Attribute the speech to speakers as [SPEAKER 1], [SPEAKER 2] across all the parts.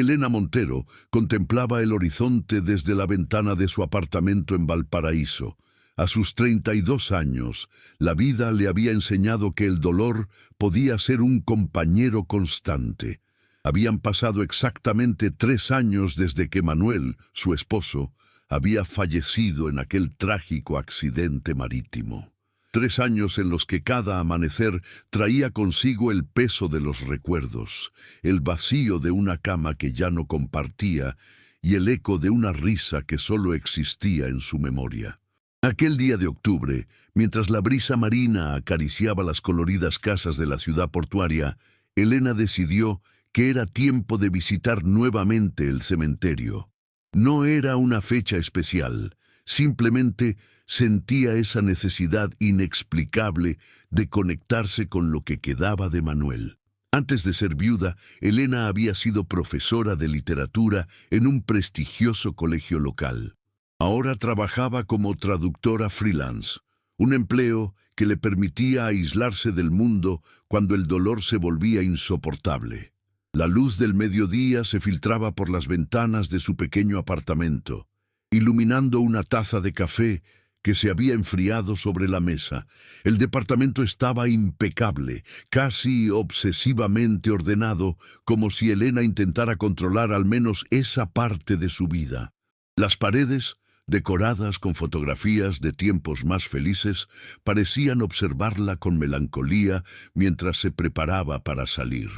[SPEAKER 1] Elena Montero contemplaba el horizonte desde la ventana de su apartamento en Valparaíso. A sus 32 años, la vida le había enseñado que el dolor podía ser un compañero constante. Habían pasado exactamente 3 años desde que Manuel, su esposo, había fallecido en aquel trágico accidente marítimo. 3 años en los que cada amanecer traía consigo el peso de los recuerdos, el vacío de una cama que ya no compartía y el eco de una risa que solo existía en su memoria. Aquel día de octubre, mientras la brisa marina acariciaba las coloridas casas de la ciudad portuaria, Elena decidió que era tiempo de visitar nuevamente el cementerio. No era una fecha especial, simplemente sentía esa necesidad inexplicable de conectarse con lo que quedaba de Manuel. Antes de ser viuda, Elena había sido profesora de literatura en un prestigioso colegio local. Ahora trabajaba como traductora freelance, un empleo que le permitía aislarse del mundo cuando el dolor se volvía insoportable. La luz del mediodía se filtraba por las ventanas de su pequeño apartamento, iluminando una taza de café que se había enfriado sobre la mesa. El departamento estaba impecable, casi obsesivamente ordenado, como si Elena intentara controlar al menos esa parte de su vida. Las paredes, decoradas con fotografías de tiempos más felices, parecían observarla con melancolía mientras se preparaba para salir.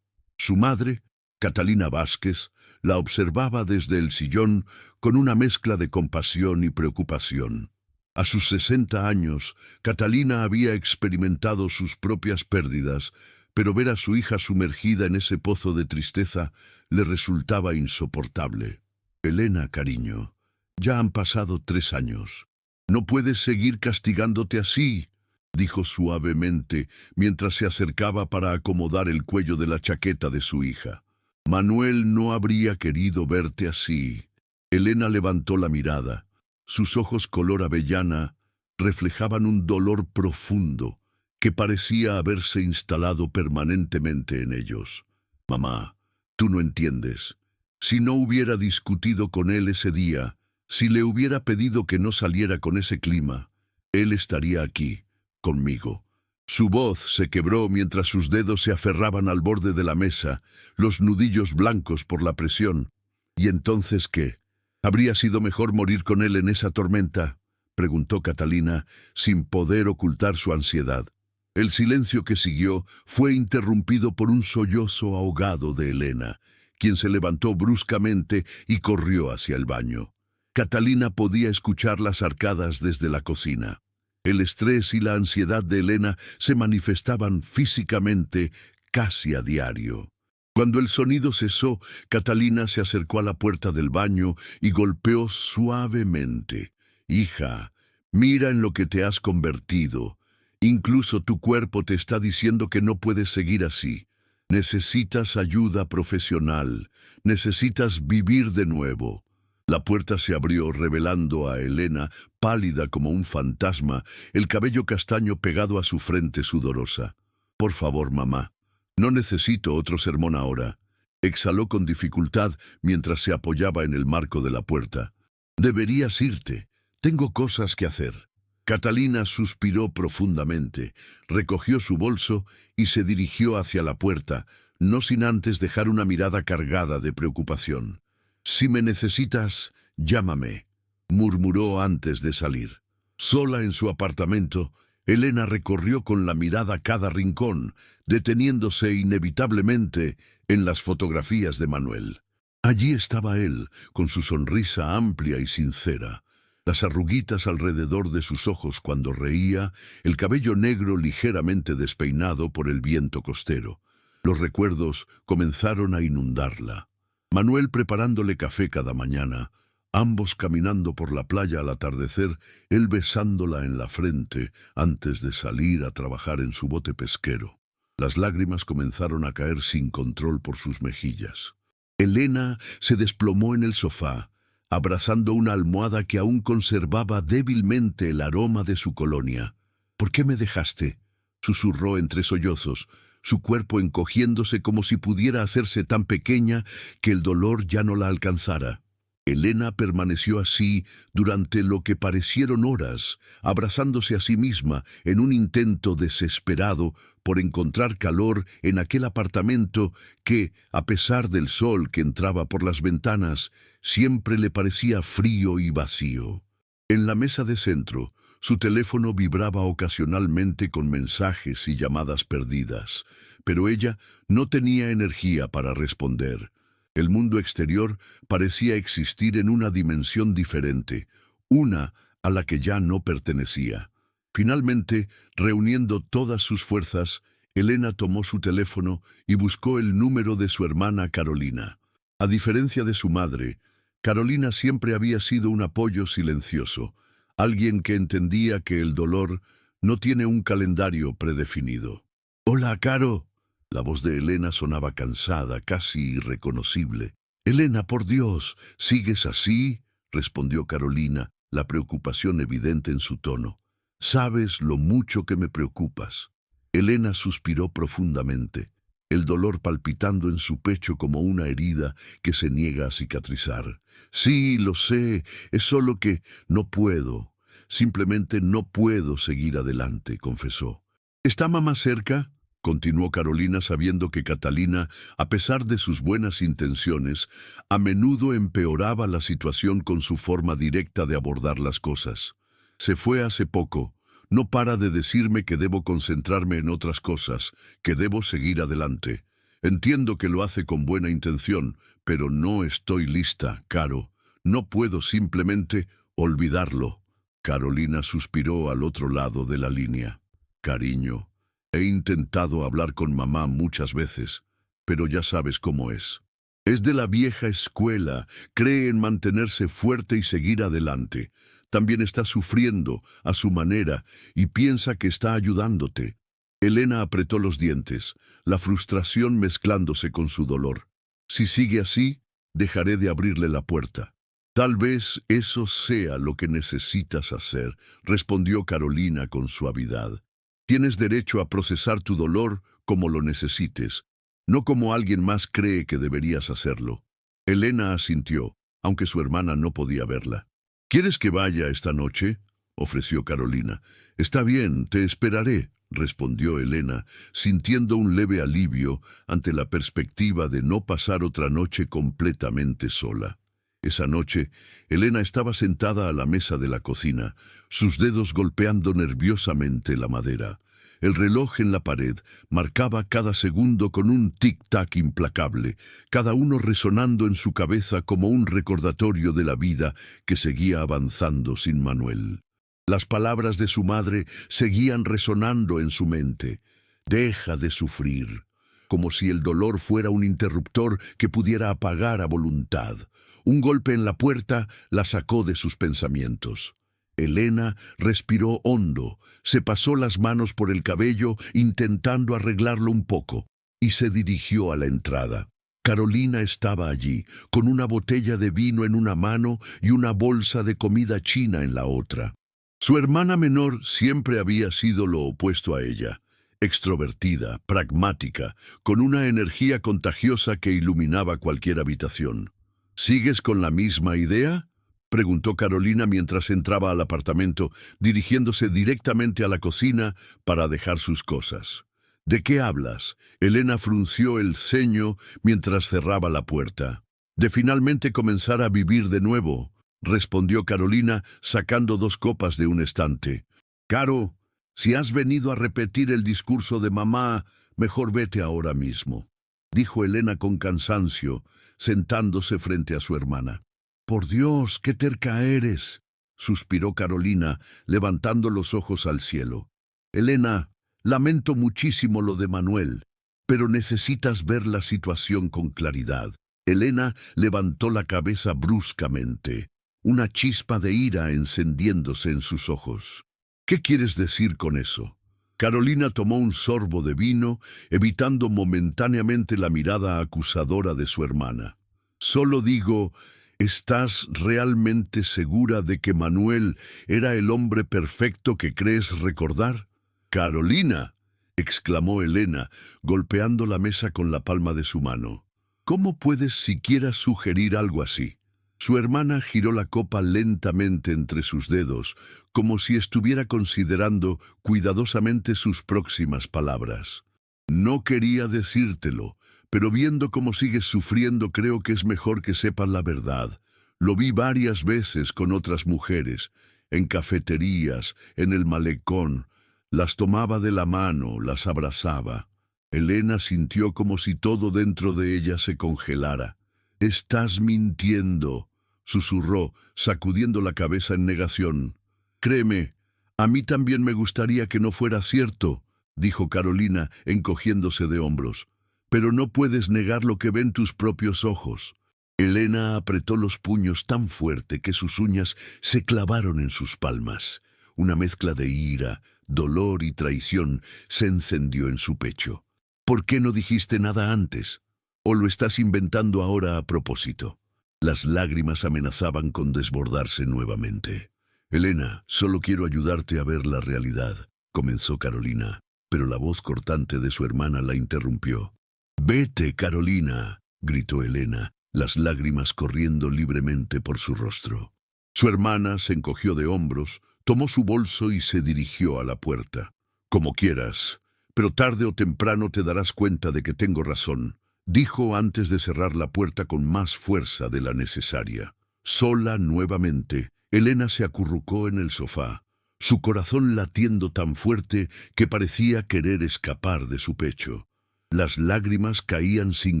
[SPEAKER 1] Su madre, Catalina Vázquez, la observaba desde el sillón con una mezcla de compasión y preocupación. A sus 60 años, Catalina había experimentado sus propias pérdidas, pero ver a su hija sumergida en ese pozo de tristeza le resultaba insoportable. «Elena, cariño, ya han pasado 3 años. No puedes seguir castigándote así», dijo suavemente mientras se acercaba para acomodar el cuello de la chaqueta de su hija. «Manuel no habría querido verte así». Elena levantó la mirada. Sus ojos color avellana reflejaban un dolor profundo que parecía haberse instalado permanentemente en ellos. «Mamá, tú no entiendes. Si no hubiera discutido con él ese día, si le hubiera pedido que no saliera con ese clima, él estaría aquí, conmigo». Su voz se quebró mientras sus dedos se aferraban al borde de la mesa, los nudillos blancos por la presión. «¿Y entonces qué? ¿Habría sido mejor morir con él en esa tormenta?», preguntó Catalina, sin poder ocultar su ansiedad. El silencio que siguió fue interrumpido por un sollozo ahogado de Elena, quien se levantó bruscamente y corrió hacia el baño. Catalina podía escuchar las arcadas desde la cocina. El estrés y la ansiedad de Elena se manifestaban físicamente casi a diario. Cuando el sonido cesó, Catalina se acercó a la puerta del baño y golpeó suavemente. «Hija, mira en lo que te has convertido. Incluso tu cuerpo te está diciendo que no puedes seguir así. Necesitas ayuda profesional. Necesitas vivir de nuevo». La puerta se abrió revelando a Elena, pálida como un fantasma, el cabello castaño pegado a su frente sudorosa. «Por favor, mamá, no necesito otro sermón ahora», exhaló con dificultad mientras se apoyaba en el marco de la puerta. «Deberías irte. Tengo cosas que hacer». Catalina suspiró profundamente, recogió su bolso y se dirigió hacia la puerta, no sin antes dejar una mirada cargada de preocupación. «Si me necesitas, llámame», murmuró antes de salir. Sola en su apartamento, Elena recorrió con la mirada cada rincón, deteniéndose inevitablemente en las fotografías de Manuel. Allí estaba él, con su sonrisa amplia y sincera, las arruguitas alrededor de sus ojos cuando reía, el cabello negro ligeramente despeinado por el viento costero. Los recuerdos comenzaron a inundarla. Manuel preparándole café cada mañana, ambos caminando por la playa al atardecer, él besándola en la frente antes de salir a trabajar en su bote pesquero. Las lágrimas comenzaron a caer sin control por sus mejillas. Elena se desplomó en el sofá, abrazando una almohada que aún conservaba débilmente el aroma de su colonia. «¿Por qué me dejaste?», susurró entre sollozos. su cuerpo encogiéndose como si pudiera hacerse tan pequeña que el dolor ya no la alcanzara. Elena permaneció así durante lo que parecieron horas, abrazándose a sí misma en un intento desesperado por encontrar calor en aquel apartamento que, a pesar del sol que entraba por las ventanas, siempre le parecía frío y vacío. En la mesa de centro, su teléfono vibraba ocasionalmente con mensajes y llamadas perdidas, pero ella no tenía energía para responder. El mundo exterior parecía existir en una dimensión diferente, una a la que ya no pertenecía. Finalmente, reuniendo todas sus fuerzas, Elena tomó su teléfono y buscó el número de su hermana Carolina. A diferencia de su madre, Carolina siempre había sido un apoyo silencioso, alguien que entendía que el dolor no tiene un calendario predefinido. «Hola, Caro». La voz de Elena sonaba cansada, casi irreconocible. «Elena, por Dios, ¿sigues así?», respondió Carolina, la preocupación evidente en su tono. «Sabes lo mucho que me preocupas». Elena suspiró profundamente, el dolor palpitando en su pecho como una herida que se niega a cicatrizar. «Sí, lo sé, es solo que no puedo. Simplemente no puedo seguir adelante», confesó. «¿Está mamá cerca?», continuó Carolina, sabiendo que Catalina, a pesar de sus buenas intenciones, a menudo empeoraba la situación con su forma directa de abordar las cosas. «Se fue hace poco. No para de decirme que debo concentrarme en otras cosas, que debo seguir adelante. Entiendo que lo hace con buena intención, pero no estoy lista, Caro. No puedo simplemente olvidarlo». Carolina suspiró al otro lado de la línea. «Cariño, he intentado hablar con mamá muchas veces, pero ya sabes cómo es. Es de la vieja escuela, cree en mantenerse fuerte y seguir adelante. También está sufriendo, a su manera, y piensa que está ayudándote». Elena apretó los dientes, la frustración mezclándose con su dolor. «Si sigue así, dejaré de abrirle la puerta». «Tal vez eso sea lo que necesitas hacer», respondió Carolina con suavidad. «Tienes derecho a procesar tu dolor como lo necesites, no como alguien más cree que deberías hacerlo». Elena asintió, aunque su hermana no podía verla. «¿Quieres que vaya esta noche?», ofreció Carolina. «Está bien, te esperaré», respondió Elena, sintiendo un leve alivio ante la perspectiva de no pasar otra noche completamente sola. Esa noche, Elena estaba sentada a la mesa de la cocina, sus dedos golpeando nerviosamente la madera. El reloj en la pared marcaba cada segundo con un tic-tac implacable, cada uno resonando en su cabeza como un recordatorio de la vida que seguía avanzando sin Manuel. Las palabras de su madre seguían resonando en su mente. «Deja de sufrir», como si el dolor fuera un interruptor que pudiera apagar a voluntad. Un golpe en la puerta la sacó de sus pensamientos. Elena respiró hondo, se pasó las manos por el cabello intentando arreglarlo un poco, y se dirigió a la entrada. Carolina estaba allí, con una botella de vino en una mano y una bolsa de comida china en la otra. Su hermana menor siempre había sido lo opuesto a ella, extrovertida, pragmática, con una energía contagiosa que iluminaba cualquier habitación. «¿Sigues con la misma idea?», preguntó Carolina mientras entraba al apartamento, dirigiéndose directamente a la cocina para dejar sus cosas. «¿De qué hablas?». Elena frunció el ceño mientras cerraba la puerta. «De finalmente comenzar a vivir de nuevo», respondió Carolina, sacando 2 copas de un estante. «Caro, si has venido a repetir el discurso de mamá, mejor vete ahora mismo», dijo Elena con cansancio, sentándose frente a su hermana. «Por Dios, qué terca eres», suspiró Carolina, levantando los ojos al cielo. «Elena, lamento muchísimo lo de Manuel, pero necesitas ver la situación con claridad». Elena levantó la cabeza bruscamente, una chispa de ira encendiéndose en sus ojos. «¿Qué quieres decir con eso?». Carolina tomó un sorbo de vino, evitando momentáneamente la mirada acusadora de su hermana. «Solo digo, ¿estás realmente segura de que Manuel era el hombre perfecto que crees recordar?». «Carolina, exclamó Elena, golpeando la mesa con la palma de su mano. ¿Cómo puedes siquiera sugerir algo así? Su hermana giró la copa lentamente entre sus dedos, como si estuviera considerando cuidadosamente sus próximas palabras. No quería decírtelo, pero viendo cómo sigues sufriendo creo que es mejor que sepas la verdad. Lo vi varias veces con otras mujeres, en cafeterías, en el malecón. Las tomaba de la mano, las abrazaba. Elena sintió como si todo dentro de ella se congelara. «Estás mintiendo», susurró, sacudiendo la cabeza en negación. «Créeme, a mí también me gustaría que no fuera cierto», dijo Carolina, encogiéndose de hombros. «Pero no puedes negar lo que ven tus propios ojos». Elena apretó los puños tan fuerte que sus uñas se clavaron en sus palmas. Una mezcla de ira, dolor y traición se encendió en su pecho. «¿Por qué no dijiste nada antes? ¿O lo estás inventando ahora a propósito?» Las lágrimas amenazaban con desbordarse nuevamente. «Elena, solo quiero ayudarte a ver la realidad», comenzó Carolina, pero la voz cortante de su hermana la interrumpió. «Vete, Carolina», gritó Elena, las lágrimas corriendo libremente por su rostro. Su hermana se encogió de hombros, tomó su bolso y se dirigió a la puerta. «Como quieras, pero tarde o temprano te darás cuenta de que tengo razón», dijo antes de cerrar la puerta con más fuerza de la necesaria. Sola nuevamente, Elena se acurrucó en el sofá, su corazón latiendo tan fuerte que parecía querer escapar de su pecho. Las lágrimas caían sin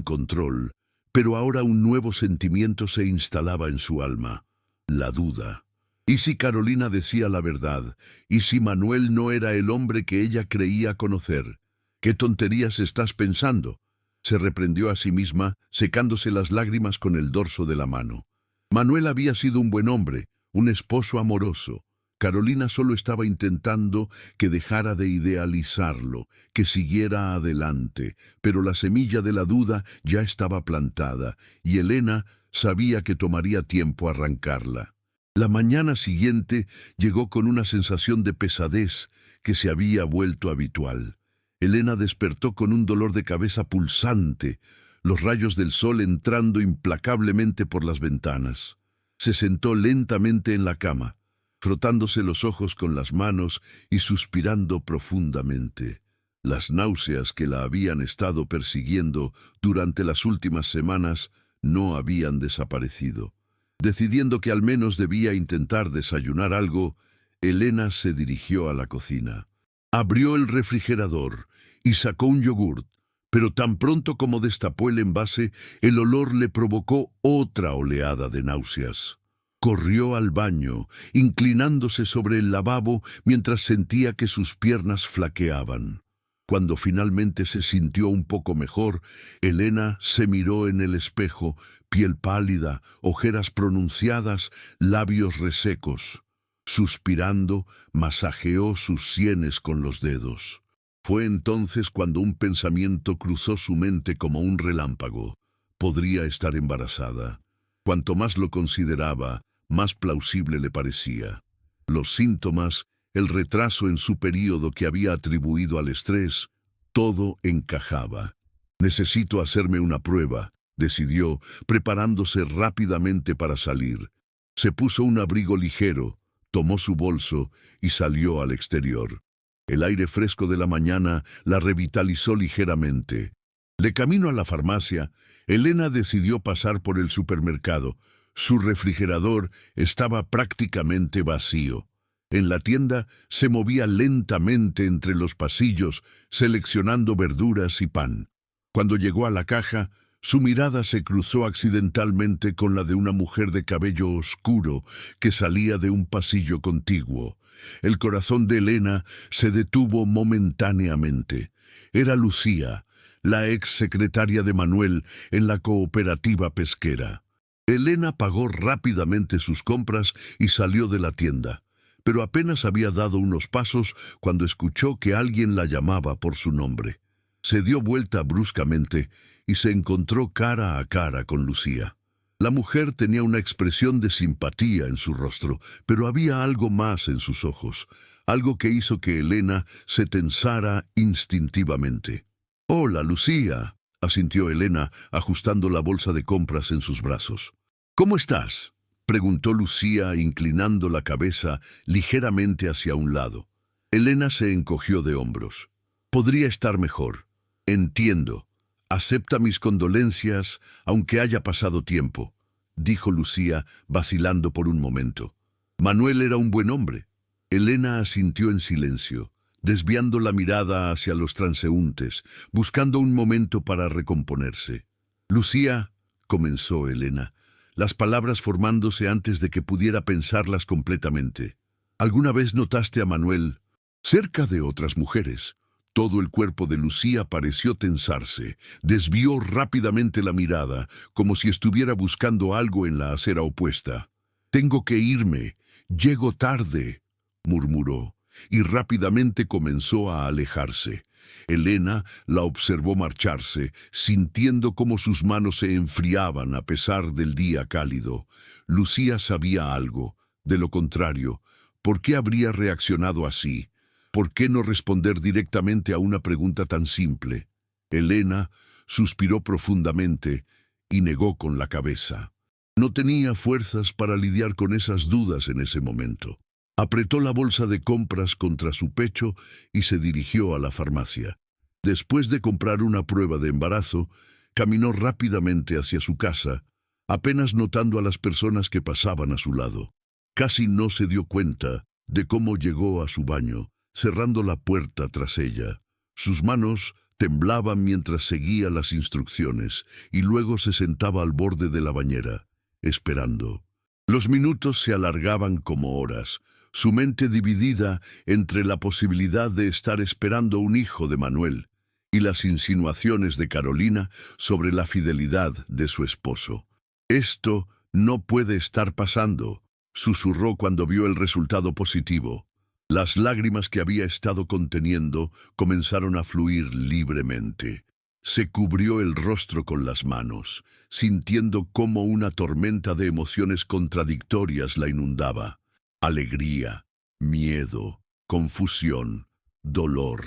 [SPEAKER 1] control, pero ahora un nuevo sentimiento se instalaba en su alma: la duda. ¿Y si Carolina decía la verdad? ¿Y si Manuel no era el hombre que ella creía conocer? «¿Qué tonterías estás pensando?», se reprendió a sí misma, secándose las lágrimas con el dorso de la mano. Manuel había sido un buen hombre, un esposo amoroso. Carolina solo estaba intentando que dejara de idealizarlo, que siguiera adelante, pero la semilla de la duda ya estaba plantada, y Elena sabía que tomaría tiempo arrancarla. La mañana siguiente llegó con una sensación de pesadez que se había vuelto habitual. Elena despertó con un dolor de cabeza pulsante, los rayos del sol entrando implacablemente por las ventanas. Se sentó lentamente en la cama, frotándose los ojos con las manos y suspirando profundamente. Las náuseas que la habían estado persiguiendo durante las últimas semanas no habían desaparecido. Decidiendo que al menos debía intentar desayunar algo, Elena se dirigió a la cocina. Abrió el refrigerador y sacó un yogurt, pero tan pronto como destapó el envase, el olor le provocó otra oleada de náuseas. Corrió al baño, inclinándose sobre el lavabo mientras sentía que sus piernas flaqueaban. Cuando finalmente se sintió un poco mejor, Elena se miró en el espejo, piel pálida, ojeras pronunciadas, labios resecos. Suspirando, masajeó sus sienes con los dedos. Fue entonces cuando un pensamiento cruzó su mente como un relámpago. Podría estar embarazada. Cuanto más lo consideraba, más plausible le parecía. Los síntomas, el retraso en su período que había atribuido al estrés, todo encajaba. «Necesito hacerme una prueba», decidió, preparándose rápidamente para salir. Se puso un abrigo ligero, tomó su bolso y salió al exterior. El aire fresco de la mañana la revitalizó ligeramente. De camino a la farmacia, Elena decidió pasar por el supermercado. Su refrigerador estaba prácticamente vacío. En la tienda se movía lentamente entre los pasillos, seleccionando verduras y pan. Cuando llegó a la caja, su mirada se cruzó accidentalmente con la de una mujer de cabello oscuro que salía de un pasillo contiguo. El corazón de Elena se detuvo momentáneamente. Era Lucía, la ex secretaria de Manuel en la cooperativa pesquera. Elena pagó rápidamente sus compras y salió de la tienda, pero apenas había dado unos pasos cuando escuchó que alguien la llamaba por su nombre. Se dio vuelta bruscamente y se encontró cara a cara con Lucía. La mujer tenía una expresión de simpatía en su rostro, pero había algo más en sus ojos, algo que hizo que Elena se tensara instintivamente. «Hola, Lucía», asintió Elena, ajustando la bolsa de compras en sus brazos. «¿Cómo estás?», preguntó Lucía, inclinando la cabeza ligeramente hacia un lado. Elena se encogió de hombros. «Podría estar mejor. Entiendo. Acepta mis condolencias, aunque haya pasado tiempo», dijo Lucía, vacilando por un momento. «Manuel era un buen hombre». Elena asintió en silencio, desviando la mirada hacia los transeúntes, buscando un momento para recomponerse. «Lucía», comenzó Elena, las palabras formándose antes de que pudiera pensarlas completamente. «¿Alguna vez notaste a Manuel cerca de otras mujeres?» Todo el cuerpo de Lucía pareció tensarse. Desvió rápidamente la mirada, como si estuviera buscando algo en la acera opuesta. «Tengo que irme. Llego tarde», murmuró, y rápidamente comenzó a alejarse. Elena la observó marcharse, sintiendo cómo sus manos se enfriaban a pesar del día cálido. Lucía sabía algo. De lo contrario, ¿por qué habría reaccionado así? ¿Por qué no responder directamente a una pregunta tan simple? Elena suspiró profundamente y negó con la cabeza. No tenía fuerzas para lidiar con esas dudas en ese momento. Apretó la bolsa de compras contra su pecho y se dirigió a la farmacia. Después de comprar una prueba de embarazo, caminó rápidamente hacia su casa, apenas notando a las personas que pasaban a su lado. Casi no se dio cuenta de cómo llegó a su baño, cerrando la puerta tras ella. Sus manos temblaban mientras seguía las instrucciones y luego se sentaba al borde de la bañera, esperando. Los minutos se alargaban como horas, su mente dividida entre la posibilidad de estar esperando un hijo de Manuel y las insinuaciones de Carolina sobre la fidelidad de su esposo. «Esto no puede estar pasando», susurró cuando vio el resultado positivo. Las lágrimas que había estado conteniendo comenzaron a fluir libremente. Se cubrió el rostro con las manos, sintiendo cómo una tormenta de emociones contradictorias la inundaba. Alegría, miedo, confusión, dolor.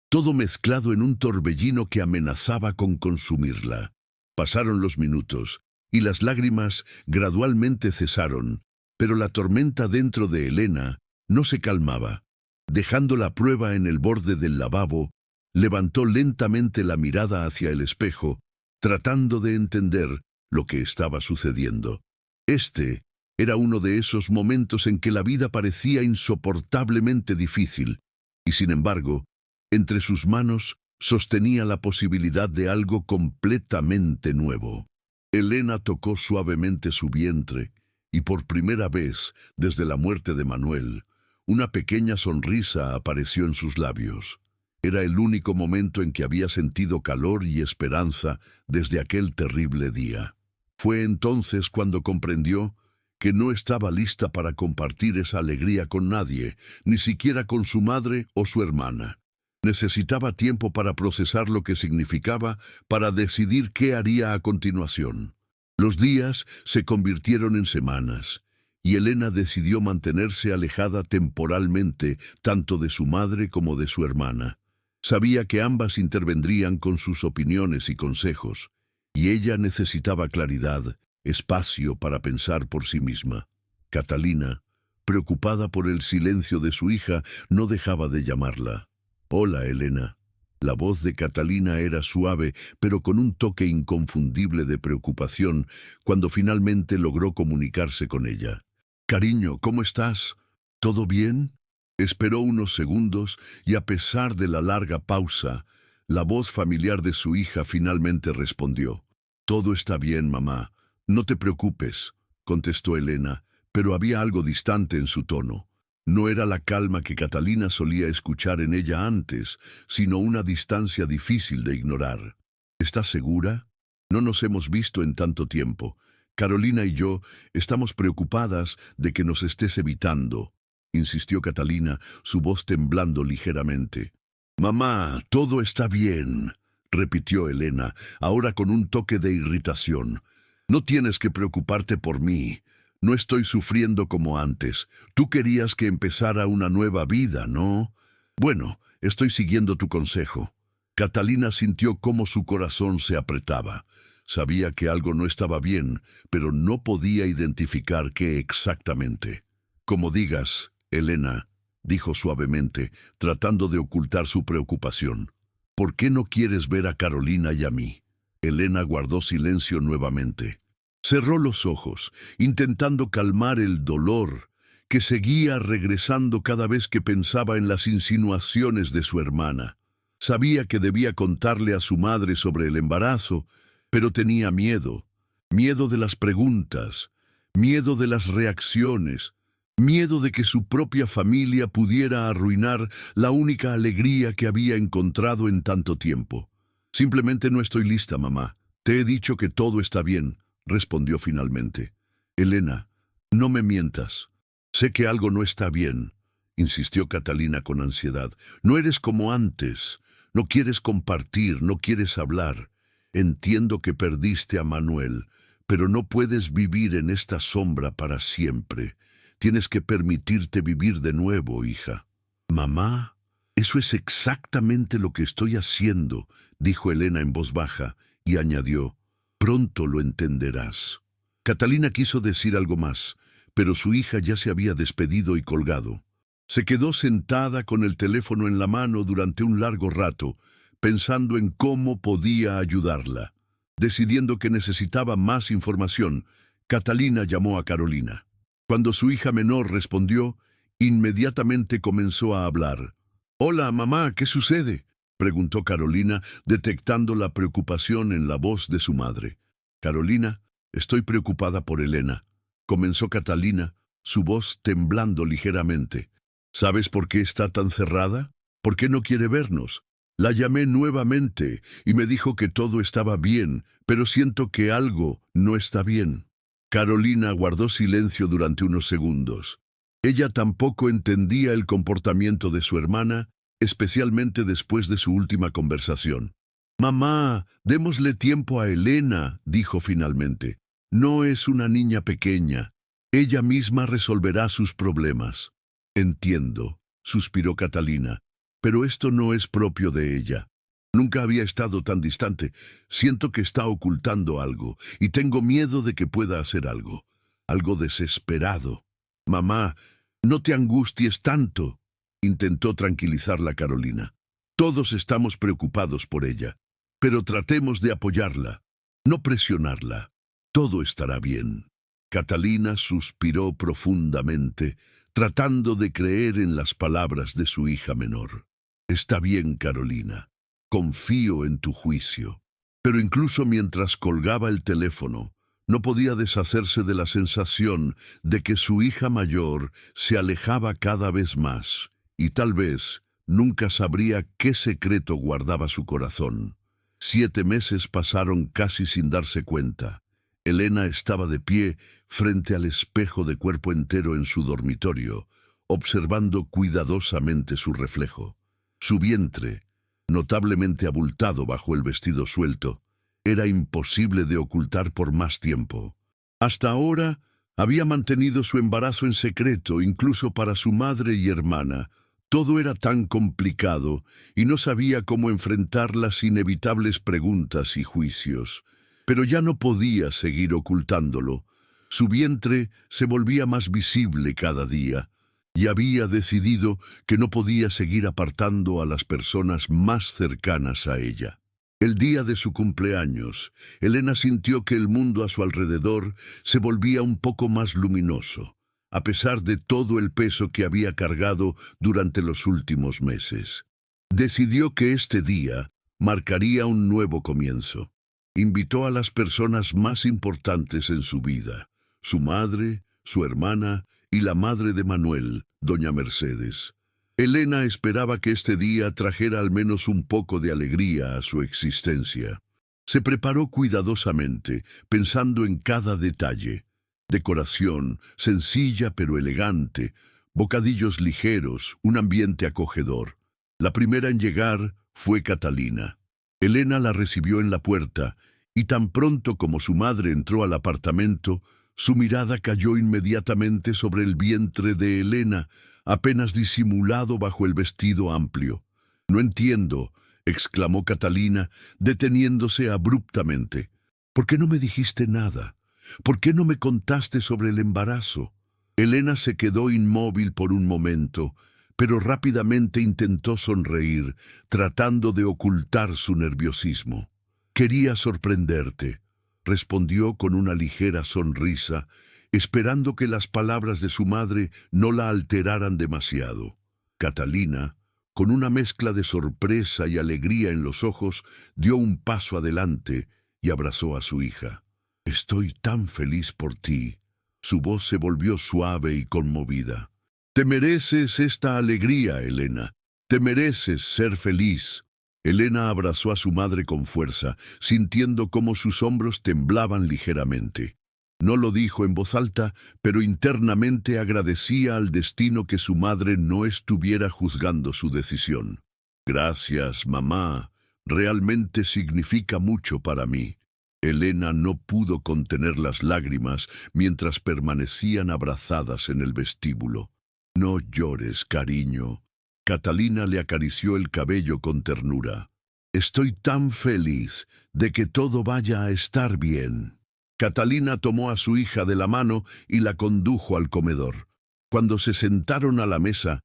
[SPEAKER 1] Todo mezclado en un torbellino que amenazaba con consumirla. Pasaron los minutos, y las lágrimas gradualmente cesaron, pero la tormenta dentro de Elena no se calmaba. Dejando la prueba en el borde del lavabo, levantó lentamente la mirada hacia el espejo, tratando de entender lo que estaba sucediendo. Este era uno de esos momentos en que la vida parecía insoportablemente difícil, y sin embargo, entre sus manos sostenía la posibilidad de algo completamente nuevo. Elena tocó suavemente su vientre, y por primera vez, desde la muerte de Manuel, una pequeña sonrisa apareció en sus labios. Era el único momento en que había sentido calor y esperanza desde aquel terrible día. Fue entonces cuando comprendió que no estaba lista para compartir esa alegría con nadie, ni siquiera con su madre o su hermana. Necesitaba tiempo para procesar lo que significaba, para decidir qué haría a continuación. Los días se convirtieron en semanas, y Elena decidió mantenerse alejada temporalmente tanto de su madre como de su hermana. Sabía que ambas intervendrían con sus opiniones y consejos, y ella necesitaba claridad, espacio para pensar por sí misma. Catalina, preocupada por el silencio de su hija, no dejaba de llamarla. «Hola, Elena». La voz de Catalina era suave, pero con un toque inconfundible de preocupación cuando finalmente logró comunicarse con ella. «Cariño, ¿cómo estás? ¿Todo bien?». Esperó unos segundos y a pesar de la larga pausa, la voz familiar de su hija finalmente respondió. «Todo está bien, mamá. No te preocupes», contestó Elena, pero había algo distante en su tono. No era la calma que Catalina solía escuchar en ella antes, sino una distancia difícil de ignorar. «¿Estás segura? No nos hemos visto en tanto tiempo. Carolina y yo estamos preocupadas de que nos estés evitando», insistió Catalina, su voz temblando ligeramente. «Mamá, todo está bien», repitió Elena, ahora con un toque de irritación. «No tienes que preocuparte por mí. no estoy sufriendo como antes. Tú querías que empezara una nueva vida, ¿no? Bueno, estoy siguiendo tu consejo. Catalina sintió cómo su corazón se apretaba. Sabía que algo no estaba bien, pero no podía identificar qué exactamente. Como digas, Elena, dijo suavemente, tratando de ocultar su preocupación. ¿Por qué no quieres ver a Carolina y a mí? Elena guardó silencio nuevamente. Cerró los ojos, intentando calmar el dolor que seguía regresando cada vez que pensaba en las insinuaciones de su hermana. Sabía que debía contarle a su madre sobre el embarazo, pero tenía miedo. Miedo de las preguntas, miedo de las reacciones, miedo de que su propia familia pudiera arruinar la única alegría que había encontrado en tanto tiempo. Simplemente no estoy lista, mamá. Te he dicho que todo está bien, respondió finalmente. Elena, no me mientas. Sé que algo no está bien, insistió Catalina con ansiedad. No eres como antes. No quieres compartir, no quieres hablar. Entiendo que perdiste a Manuel, pero no puedes vivir en esta sombra para siempre. Tienes que permitirte vivir de nuevo, hija. Mamá, eso es exactamente lo que estoy haciendo, dijo Elena en voz baja, y añadió, pronto lo entenderás. Catalina quiso decir algo más, pero su hija ya se había despedido y colgado. Se quedó sentada con el teléfono en la mano durante un largo rato, pensando en cómo podía ayudarla. Decidiendo que necesitaba más información, Catalina llamó a Carolina. Cuando su hija menor respondió, inmediatamente comenzó a hablar. «Hola, mamá, ¿qué sucede?», preguntó Carolina, detectando la preocupación en la voz de su madre. «Carolina, estoy preocupada por Elena», comenzó Catalina, su voz temblando ligeramente. «¿Sabes por qué está tan cerrada? ¿Por qué no quiere vernos? La llamé nuevamente y me dijo que todo estaba bien, pero siento que algo no está bien». Carolina guardó silencio durante unos segundos. Ella tampoco entendía el comportamiento de su hermana, especialmente después de su última conversación. «Mamá, démosle tiempo a Elena», dijo finalmente. «No es una niña pequeña. Ella misma resolverá sus problemas». «Entiendo», suspiró Catalina, «pero esto no es propio de ella. Nunca había estado tan distante. Siento que está ocultando algo, y tengo miedo de que pueda hacer algo. Algo desesperado. Mamá, no te angusties tanto», intentó tranquilizarla Carolina. «Todos estamos preocupados por ella, pero tratemos de apoyarla, no presionarla. Todo estará bien». Catalina suspiró profundamente, tratando de creer en las palabras de su hija menor. «Está bien, Carolina. Confío en tu juicio». Pero incluso mientras colgaba el teléfono, no podía deshacerse de la sensación de que su hija mayor se alejaba cada vez más, y tal vez nunca sabría qué secreto guardaba su corazón. 7 meses pasaron casi sin darse cuenta. Elena estaba de pie frente al espejo de cuerpo entero en su dormitorio, observando cuidadosamente su reflejo. Su vientre, notablemente abultado bajo el vestido suelto, era imposible de ocultar por más tiempo. Hasta ahora había mantenido su embarazo en secreto, incluso para su madre y hermana. Todo era tan complicado y no sabía cómo enfrentar las inevitables preguntas y juicios. Pero ya no podía seguir ocultándolo. Su vientre se volvía más visible cada día, y había decidido que no podía seguir apartando a las personas más cercanas a ella. El día de su cumpleaños, Elena sintió que el mundo a su alrededor se volvía un poco más luminoso, a pesar de todo el peso que había cargado durante los últimos meses. Decidió que este día marcaría un nuevo comienzo. Invitó a las personas más importantes en su vida, su madre, su hermana y la madre de Manuel, doña Mercedes. Elena esperaba que este día trajera al menos un poco de alegría a su existencia. Se preparó cuidadosamente, pensando en cada detalle. Decoración, sencilla pero elegante, bocadillos ligeros, un ambiente acogedor. La primera en llegar fue Catalina. Elena la recibió en la puerta, y tan pronto como su madre entró al apartamento, Su mirada cayó inmediatamente sobre el vientre de Elena, apenas disimulado bajo el vestido amplio. «No entiendo», exclamó Catalina, deteniéndose abruptamente. «¿Por qué no me dijiste nada? ¿Por qué no me contaste sobre el embarazo?» Elena se quedó inmóvil por un momento, pero rápidamente intentó sonreír, tratando de ocultar su nerviosismo. «Quería sorprenderte», respondió con una ligera sonrisa, esperando que las palabras de su madre no la alteraran demasiado. Catalina, con una mezcla de sorpresa y alegría en los ojos, dio un paso adelante y abrazó a su hija. «Estoy tan feliz por ti». Su voz se volvió suave y conmovida. «Te mereces esta alegría, Elena. Te mereces ser feliz». Elena abrazó a su madre con fuerza, sintiendo cómo sus hombros temblaban ligeramente. No lo dijo en voz alta, pero internamente agradecía al destino que su madre no estuviera juzgando su decisión. «Gracias, mamá. Realmente significa mucho para mí». Elena no pudo contener las lágrimas mientras permanecían abrazadas en el vestíbulo. «No llores, cariño». Catalina le acarició el cabello con ternura. «Estoy tan feliz de que todo vaya a estar bien». Catalina tomó a su hija de la mano y la condujo al comedor. Cuando se sentaron a la mesa,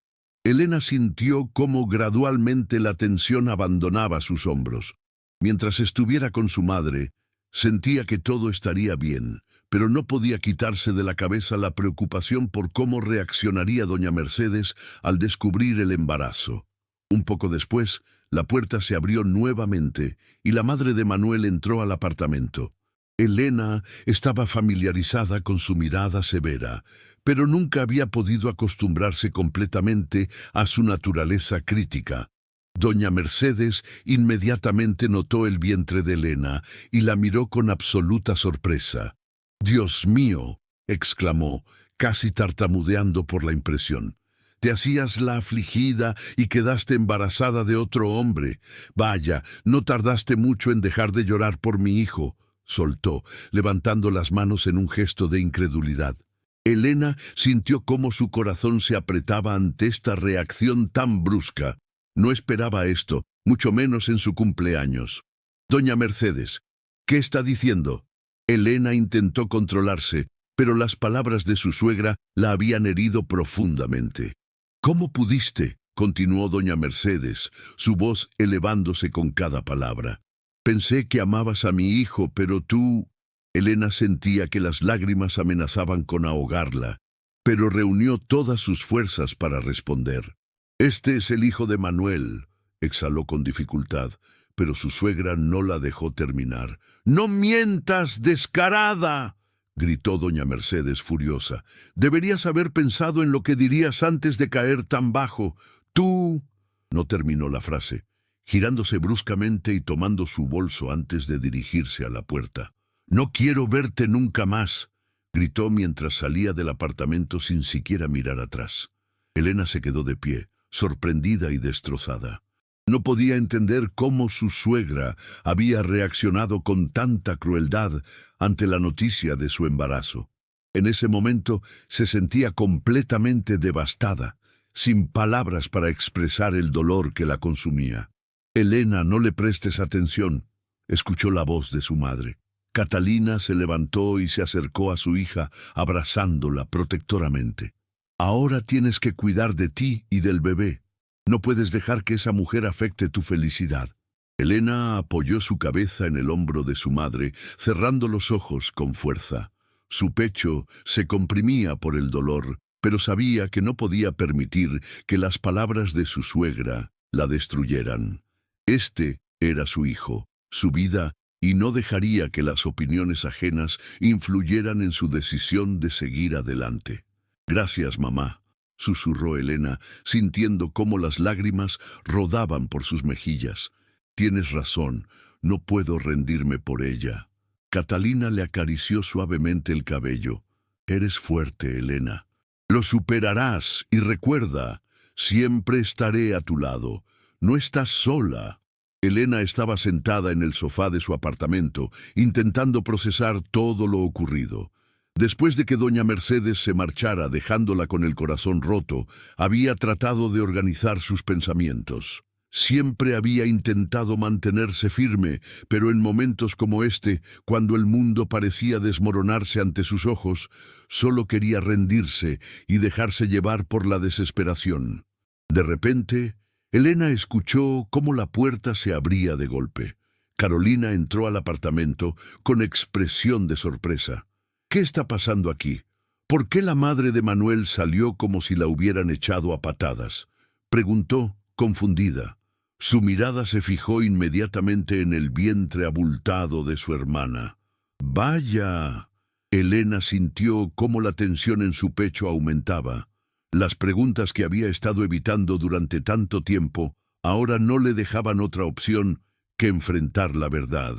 [SPEAKER 1] Elena sintió cómo gradualmente la tensión abandonaba sus hombros. Mientras estuviera con su madre, sentía que todo estaría bien, pero no podía quitarse de la cabeza la preocupación por cómo reaccionaría doña Mercedes al descubrir el embarazo. Un poco después, la puerta se abrió nuevamente y la madre de Manuel entró al apartamento. Elena estaba familiarizada con su mirada severa, pero nunca había podido acostumbrarse completamente a su naturaleza crítica. Doña Mercedes inmediatamente notó el vientre de Elena y la miró con absoluta sorpresa. «Dios mío», exclamó, casi tartamudeando por la impresión. «Te hacías la afligida y quedaste embarazada de otro hombre. Vaya, no tardaste mucho en dejar de llorar por mi hijo», soltó, levantando las manos en un gesto de incredulidad. Elena sintió cómo su corazón se apretaba ante esta reacción tan brusca. No esperaba esto, mucho menos en su cumpleaños. «Doña Mercedes, ¿qué está diciendo?» Elena intentó controlarse, pero las palabras de su suegra la habían herido profundamente. «¿Cómo pudiste?», continuó doña Mercedes, su voz elevándose con cada palabra. «Pensé que amabas a mi hijo, pero tú...». Elena sentía que las lágrimas amenazaban con ahogarla, pero reunió todas sus fuerzas para responder. «Este es el hijo de Manuel», exhaló con dificultad, pero su suegra no la dejó terminar. «¡No mientas, descarada!», gritó doña Mercedes furiosa. «Deberías haber pensado en lo que dirías antes de caer tan bajo. Tú...». No terminó la frase, girándose bruscamente y tomando su bolso antes de dirigirse a la puerta. «No quiero verte nunca más», gritó mientras salía del apartamento sin siquiera mirar atrás. Elena se quedó de pie, sorprendida y destrozada. No podía entender cómo su suegra había reaccionado con tanta crueldad ante la noticia de su embarazo. En ese momento se sentía completamente devastada, sin palabras para expresar el dolor que la consumía. «Elena, no le prestes atención», escuchó la voz de su madre. Catalina se levantó y se acercó a su hija, abrazándola protectoramente. «Ahora tienes que cuidar de ti y del bebé. No puedes dejar que esa mujer afecte tu felicidad». Elena apoyó su cabeza en el hombro de su madre, cerrando los ojos con fuerza. Su pecho se comprimía por el dolor, pero sabía que no podía permitir que las palabras de su suegra la destruyeran. Este era su hijo, su vida, y no dejaría que las opiniones ajenas influyeran en su decisión de seguir adelante. «Gracias, mamá», susurró Elena, sintiendo cómo las lágrimas rodaban por sus mejillas. «Tienes razón, no puedo rendirme por ella». Catalina le acarició suavemente el cabello. «Eres fuerte, Elena. Lo superarás y recuerda, siempre estaré a tu lado. No estás sola». Elena estaba sentada en el sofá de su apartamento, intentando procesar todo lo ocurrido. Después de que doña Mercedes se marchara dejándola con el corazón roto, había tratado de organizar sus pensamientos. Siempre había intentado mantenerse firme, pero en momentos como este, cuando el mundo parecía desmoronarse ante sus ojos, solo quería rendirse y dejarse llevar por la desesperación. De repente, Elena escuchó cómo la puerta se abría de golpe. Carolina entró al apartamento con expresión de sorpresa. ¿Qué está pasando aquí? ¿Por qué la madre de Manuel salió como si la hubieran echado a patadas? Preguntó, confundida. Su mirada se fijó inmediatamente en el vientre abultado de su hermana. ¡Vaya! Elena sintió cómo la tensión en su pecho aumentaba. Las preguntas que había estado evitando durante tanto tiempo ahora no le dejaban otra opción que enfrentar la verdad.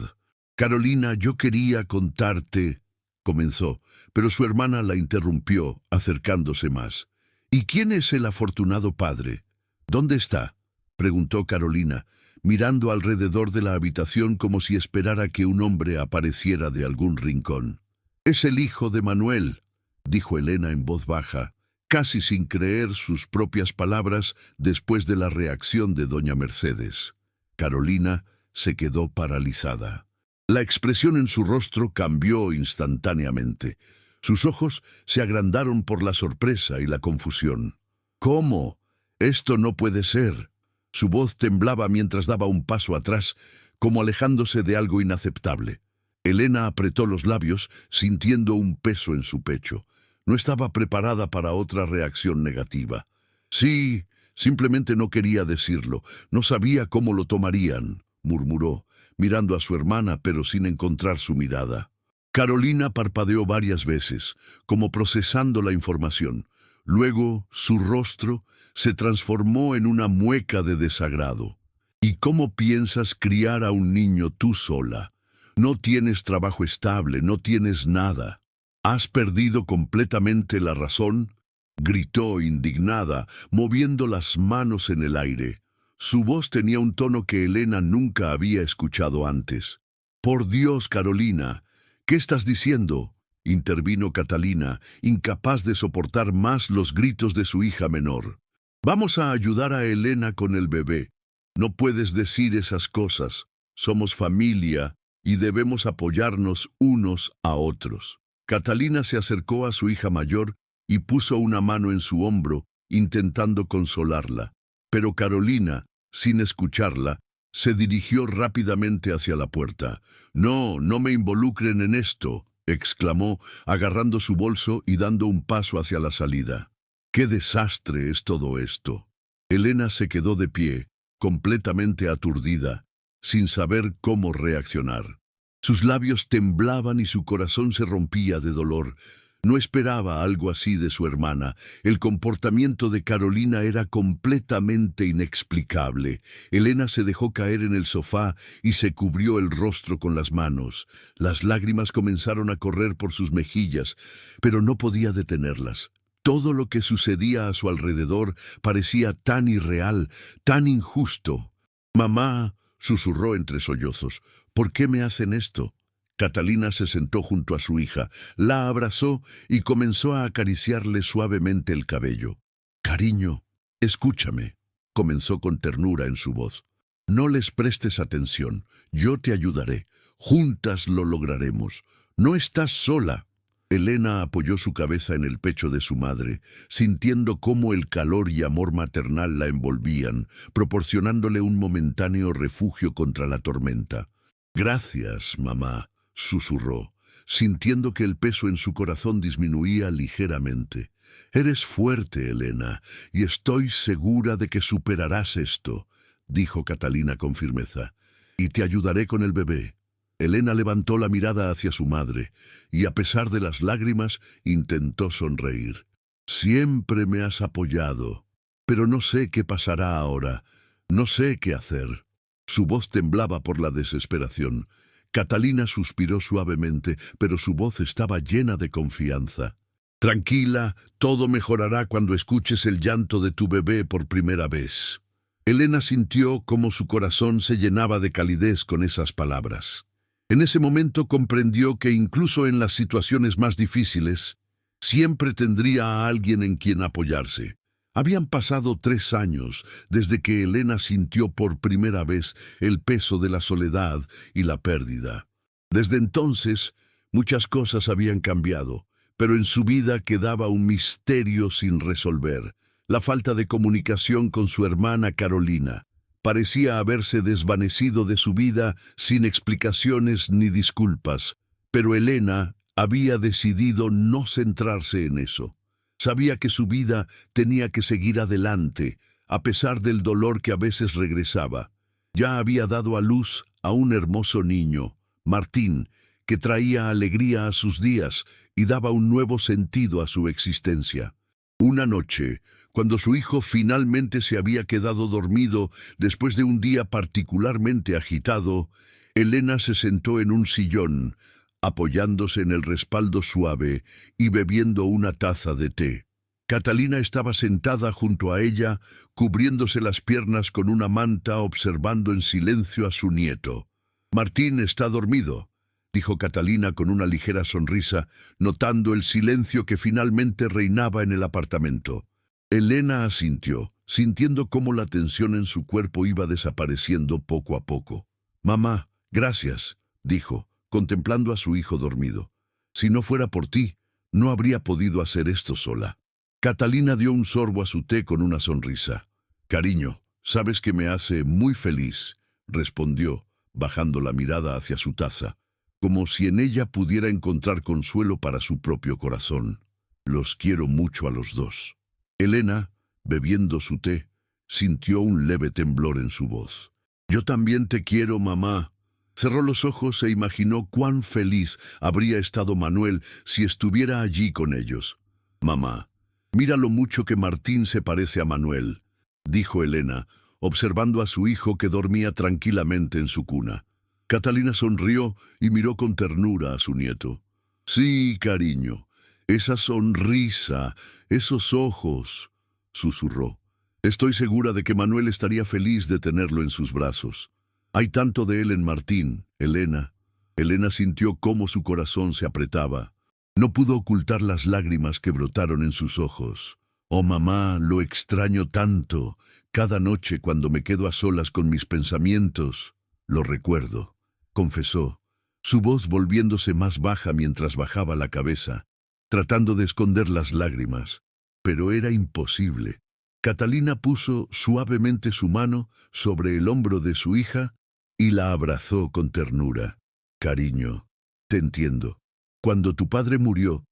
[SPEAKER 1] Carolina, yo quería contarte, comenzó, pero su hermana la interrumpió, acercándose más. ¿Y quién es el afortunado padre? ¿Dónde está?, preguntó Carolina, mirando alrededor de la habitación como si esperara que un hombre apareciera de algún rincón. Es el hijo de Manuel, dijo Elena en voz baja, casi sin creer sus propias palabras después de la reacción de doña Mercedes. Carolina se quedó paralizada. La expresión en su rostro cambió instantáneamente. Sus ojos se agrandaron por la sorpresa y la confusión. ¿Cómo? Esto no puede ser. Su voz temblaba mientras daba un paso atrás, como alejándose de algo inaceptable. Elena apretó los labios, sintiendo un peso en su pecho. No estaba preparada para otra reacción negativa. Sí, simplemente no quería decirlo. No sabía cómo lo tomarían, murmuró, mirando a su hermana pero sin encontrar su mirada. Carolina parpadeó varias veces, como procesando la información. Luego, su rostro se transformó en una mueca de desagrado. ¿Y cómo piensas criar a un niño tú sola? No tienes trabajo estable, no tienes nada. ¿Has perdido completamente la razón?, gritó indignada, moviendo las manos en el aire. Su voz tenía un tono que Elena nunca había escuchado antes. «Por Dios, Carolina, ¿qué estás diciendo?», intervino Catalina, incapaz de soportar más los gritos de su hija menor. «Vamos a ayudar a Elena con el bebé. No puedes decir esas cosas. Somos familia y debemos apoyarnos unos a otros». Catalina se acercó a su hija mayor y puso una mano en su hombro, intentando consolarla. Pero Carolina, sin escucharla, se dirigió rápidamente hacia la puerta. «No, no me involucren en esto», exclamó, agarrando su bolso y dando un paso hacia la salida. «¡Qué desastre es todo esto!». Elena se quedó de pie, completamente aturdida, sin saber cómo reaccionar. Sus labios temblaban y su corazón se rompía de dolor. No esperaba algo así de su hermana. El comportamiento de Carolina era completamente inexplicable. Elena se dejó caer en el sofá y se cubrió el rostro con las manos. Las lágrimas comenzaron a correr por sus mejillas, pero no podía detenerlas. Todo lo que sucedía a su alrededor parecía tan irreal, tan injusto. «Mamá», susurró entre sollozos, «¿por qué me hacen esto?». Catalina se sentó junto a su hija, la abrazó y comenzó a acariciarle suavemente el cabello. «Cariño, escúchame», comenzó con ternura en su voz. «No les prestes atención, yo te ayudaré, juntas lo lograremos. No estás sola». Elena apoyó su cabeza en el pecho de su madre, sintiendo cómo el calor y amor maternal la envolvían, proporcionándole un momentáneo refugio contra la tormenta. «Gracias, mamá», susurró, sintiendo que el peso en su corazón disminuía ligeramente. «Eres fuerte, Elena, y estoy segura de que superarás esto», dijo Catalina con firmeza. «Y te ayudaré con el bebé». Elena levantó la mirada hacia su madre, y a pesar de las lágrimas, intentó sonreír. «Siempre me has apoyado, pero no sé qué pasará ahora, no sé qué hacer». Su voz temblaba por la desesperación. Catalina suspiró suavemente, pero su voz estaba llena de confianza. «Tranquila, todo mejorará cuando escuches el llanto de tu bebé por primera vez». Elena sintió cómo su corazón se llenaba de calidez con esas palabras. En ese momento comprendió que incluso en las situaciones más difíciles, siempre tendría a alguien en quien apoyarse. Habían pasado 3 años desde que Elena sintió por primera vez el peso de la soledad y la pérdida. Desde entonces, muchas cosas habían cambiado, pero en su vida quedaba un misterio sin resolver: la falta de comunicación con su hermana Carolina. Parecía haberse desvanecido de su vida sin explicaciones ni disculpas, pero Elena había decidido no centrarse en eso. Sabía que su vida tenía que seguir adelante, a pesar del dolor que a veces regresaba. Ya había dado a luz a un hermoso niño, Martín, que traía alegría a sus días y daba un nuevo sentido a su existencia. Una noche, cuando su hijo finalmente se había quedado dormido después de un día particularmente agitado, Elena se sentó en un sillón, apoyándose en el respaldo suave y bebiendo una taza de té. Catalina estaba sentada junto a ella, cubriéndose las piernas con una manta, observando en silencio a su nieto. «Martín está dormido», dijo Catalina con una ligera sonrisa, notando el silencio que finalmente reinaba en el apartamento. Elena asintió, sintiendo cómo la tensión en su cuerpo iba desapareciendo poco a poco. «Mamá, gracias», dijo, contemplando a su hijo dormido. «Si no fuera por ti, no habría podido hacer esto sola». Catalina dio un sorbo a su té con una sonrisa. «Cariño, sabes que me hace muy feliz», respondió, bajando la mirada hacia su taza, como si en ella pudiera encontrar consuelo para su propio corazón. «Los quiero mucho a los dos». Elena, bebiendo su té, sintió un leve temblor en su voz. «Yo también te quiero, mamá». Cerró los ojos e imaginó cuán feliz habría estado Manuel si estuviera allí con ellos. «Mamá, mira lo mucho que Martín se parece a Manuel», dijo Elena, observando a su hijo que dormía tranquilamente en su cuna. Catalina sonrió y miró con ternura a su nieto. «Sí, cariño, esa sonrisa, esos ojos», susurró. «Estoy segura de que Manuel estaría feliz de tenerlo en sus brazos. Hay tanto de él en Martín, Elena». Elena sintió cómo su corazón se apretaba. No pudo ocultar las lágrimas que brotaron en sus ojos. «Oh, mamá, lo extraño tanto. Cada noche cuando me quedo a solas con mis pensamientos, lo recuerdo», confesó, su voz volviéndose más baja mientras bajaba la cabeza, tratando de esconder las lágrimas. Pero era imposible. Catalina puso suavemente su mano sobre el hombro de su hija y la abrazó con ternura. «Cariño, te entiendo. Cuando tu padre murió,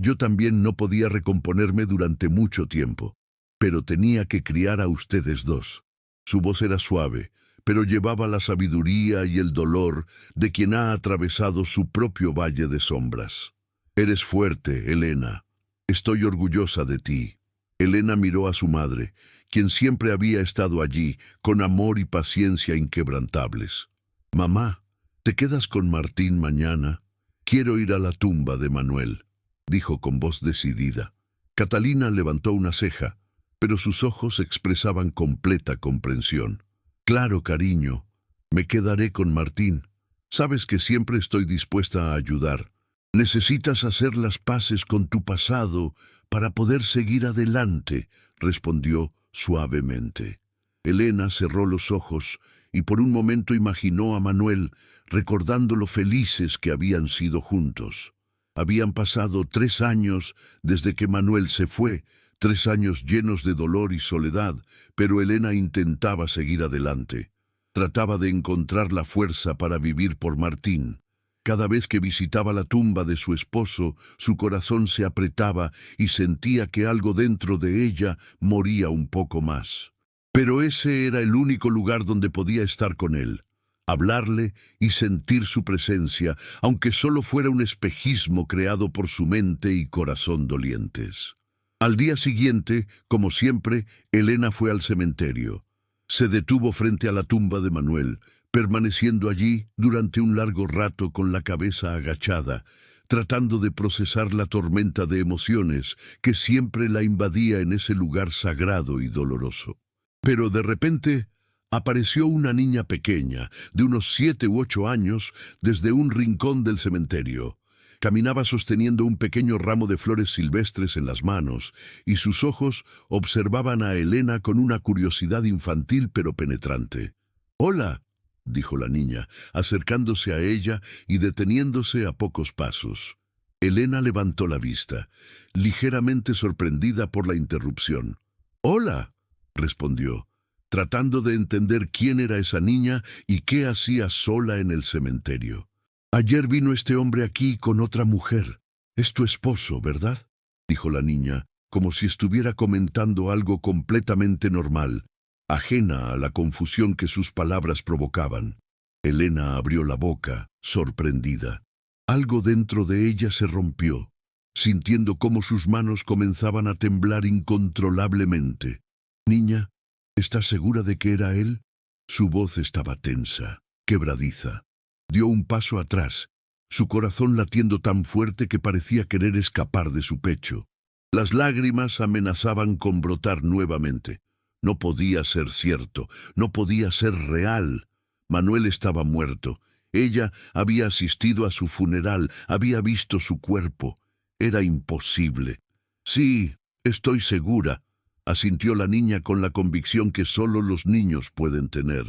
[SPEAKER 1] yo también no podía recomponerme durante mucho tiempo, pero tenía que criar a ustedes dos». Su voz era suave, pero llevaba la sabiduría y el dolor de quien ha atravesado su propio valle de sombras. «Eres fuerte, Elena. Estoy orgullosa de ti». Elena miró a su madre, quien siempre había estado allí, con amor y paciencia inquebrantables. «Mamá, ¿te quedas con Martín mañana? Quiero ir a la tumba de Manuel», dijo con voz decidida. Catalina levantó una ceja, pero sus ojos expresaban completa comprensión. «Claro, cariño, me quedaré con Martín. Sabes que siempre estoy dispuesta a ayudar. Necesitas hacer las paces con tu pasado para poder seguir adelante», respondió suavemente. Elena cerró los ojos y por un momento imaginó a Manuel, recordando lo felices que habían sido juntos. Habían pasado 3 años desde que Manuel se fue, 3 años llenos de dolor y soledad, pero Elena intentaba seguir adelante. Trataba de encontrar la fuerza para vivir por Martín. Cada vez que visitaba la tumba de su esposo, su corazón se apretaba y sentía que algo dentro de ella moría un poco más. Pero ese era el único lugar donde podía estar con él, hablarle y sentir su presencia, aunque solo fuera un espejismo creado por su mente y corazón dolientes. Al día siguiente, como siempre, Elena fue al cementerio. Se detuvo frente a la tumba de Manuel, permaneciendo allí durante un largo rato con la cabeza agachada, tratando de procesar la tormenta de emociones que siempre la invadía en ese lugar sagrado y doloroso. Pero de repente, apareció una niña pequeña, de unos 7 u 8 años, desde un rincón del cementerio. Caminaba sosteniendo un pequeño ramo de flores silvestres en las manos, y sus ojos observaban a Elena con una curiosidad infantil pero penetrante. «Hola», dijo la niña, acercándose a ella y deteniéndose a pocos pasos. Elena levantó la vista, ligeramente sorprendida por la interrupción. «Hola», respondió, tratando de entender quién era esa niña y qué hacía sola en el cementerio. «Ayer vino este hombre aquí con otra mujer. Es tu esposo, ¿verdad?», dijo la niña, como si estuviera comentando algo completamente normal, ajena a la confusión que sus palabras provocaban. Elena abrió la boca, sorprendida. Algo dentro de ella se rompió, sintiendo cómo sus manos comenzaban a temblar incontrolablemente. «Niña, ¿estás segura de que era él?». Su voz estaba tensa, quebradiza. Dio un paso atrás, su corazón latiendo tan fuerte que parecía querer escapar de su pecho. Las lágrimas amenazaban con brotar nuevamente. No podía ser cierto, no podía ser real. Manuel estaba muerto. Ella había asistido a su funeral, había visto su cuerpo. Era imposible. «Sí, estoy segura», asintió la niña con la convicción que solo los niños pueden tener.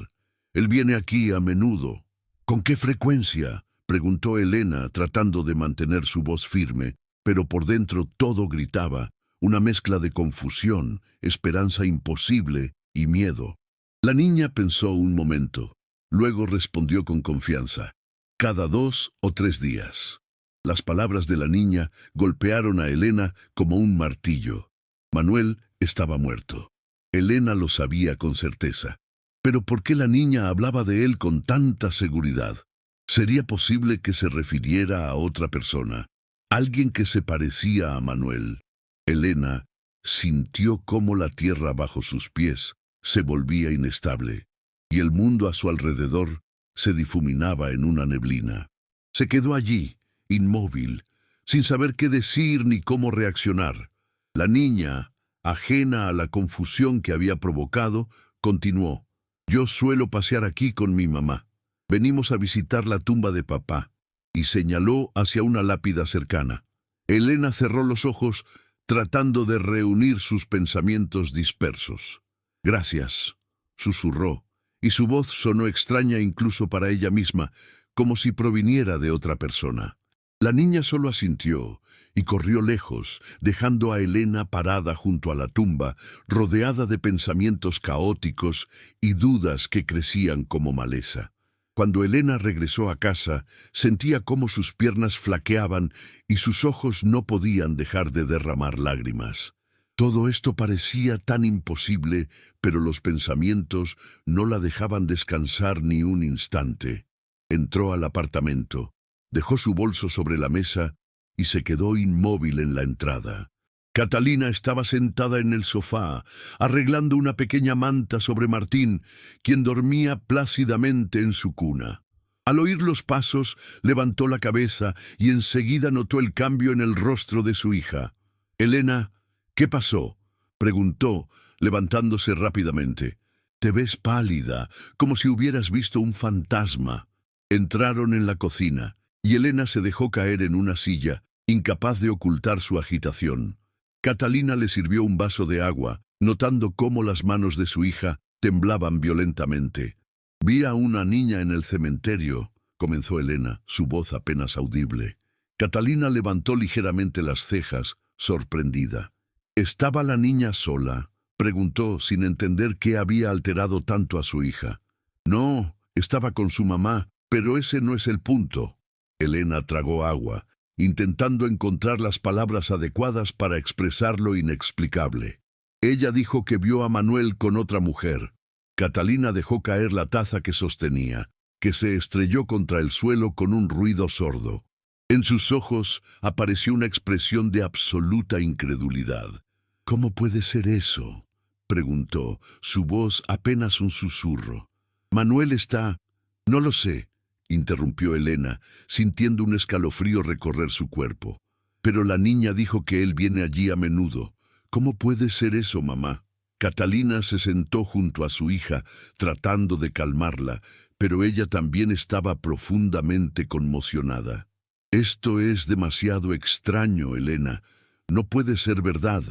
[SPEAKER 1] «Él viene aquí a menudo». «¿Con qué frecuencia?», preguntó Elena, tratando de mantener su voz firme, pero por dentro todo gritaba, una mezcla de confusión, esperanza imposible y miedo. La niña pensó un momento, luego respondió con confianza: «Cada 2 o 3 días». Las palabras de la niña golpearon a Elena como un martillo. Manuel estaba muerto. Elena lo sabía con certeza. Pero ¿por qué la niña hablaba de él con tanta seguridad? ¿Sería posible que se refiriera a otra persona? Alguien que se parecía a Manuel. Elena sintió cómo la tierra bajo sus pies se volvía inestable, y el mundo a su alrededor se difuminaba en una neblina. Se quedó allí, inmóvil, sin saber qué decir ni cómo reaccionar. La niña, ajena a la confusión que había provocado, continuó: «Yo suelo pasear aquí con mi mamá. Venimos a visitar la tumba de papá», y señaló hacia una lápida cercana. Elena cerró los ojos, tratando de reunir sus pensamientos dispersos. «Gracias», susurró, y su voz sonó extraña incluso para ella misma, como si proviniera de otra persona. La niña solo asintió y corrió lejos, dejando a Elena parada junto a la tumba, rodeada de pensamientos caóticos y dudas que crecían como maleza. Cuando Elena regresó a casa, sentía cómo sus piernas flaqueaban y sus ojos no podían dejar de derramar lágrimas. Todo esto parecía tan imposible, pero los pensamientos no la dejaban descansar ni un instante. Entró al apartamento, dejó su bolso sobre la mesa y se quedó inmóvil en la entrada. Catalina estaba sentada en el sofá, arreglando una pequeña manta sobre Martín, quien dormía plácidamente en su cuna. Al oír los pasos, levantó la cabeza y enseguida notó el cambio en el rostro de su hija. «Elena, ¿qué pasó?», preguntó, levantándose rápidamente. «Te ves pálida, como si hubieras visto un fantasma». Entraron en la cocina, y Elena se dejó caer en una silla, incapaz de ocultar su agitación. Catalina le sirvió un vaso de agua, notando cómo las manos de su hija temblaban violentamente. «Vi a una niña en el cementerio», comenzó Elena, su voz apenas audible. Catalina levantó ligeramente las cejas, sorprendida. «¿Estaba la niña sola?», preguntó, sin entender qué había alterado tanto a su hija. «No, estaba con su mamá, pero ese no es el punto». Elena tragó agua, intentando encontrar las palabras adecuadas para expresar lo inexplicable. Ella dijo que vio a Manuel con otra mujer. Catalina dejó caer la taza que sostenía, que se estrelló contra el suelo con un ruido sordo. En sus ojos apareció una expresión de absoluta incredulidad. «¿Cómo puede ser eso?», preguntó, su voz apenas un susurro. «Manuel está...». «No lo sé», interrumpió Elena, sintiendo un escalofrío recorrer su cuerpo. «Pero la niña dijo que él viene allí a menudo. ¿Cómo puede ser eso, mamá?». Catalina se sentó junto a su hija, tratando de calmarla, pero ella también estaba profundamente conmocionada. «Esto es demasiado extraño, Elena. No puede ser verdad.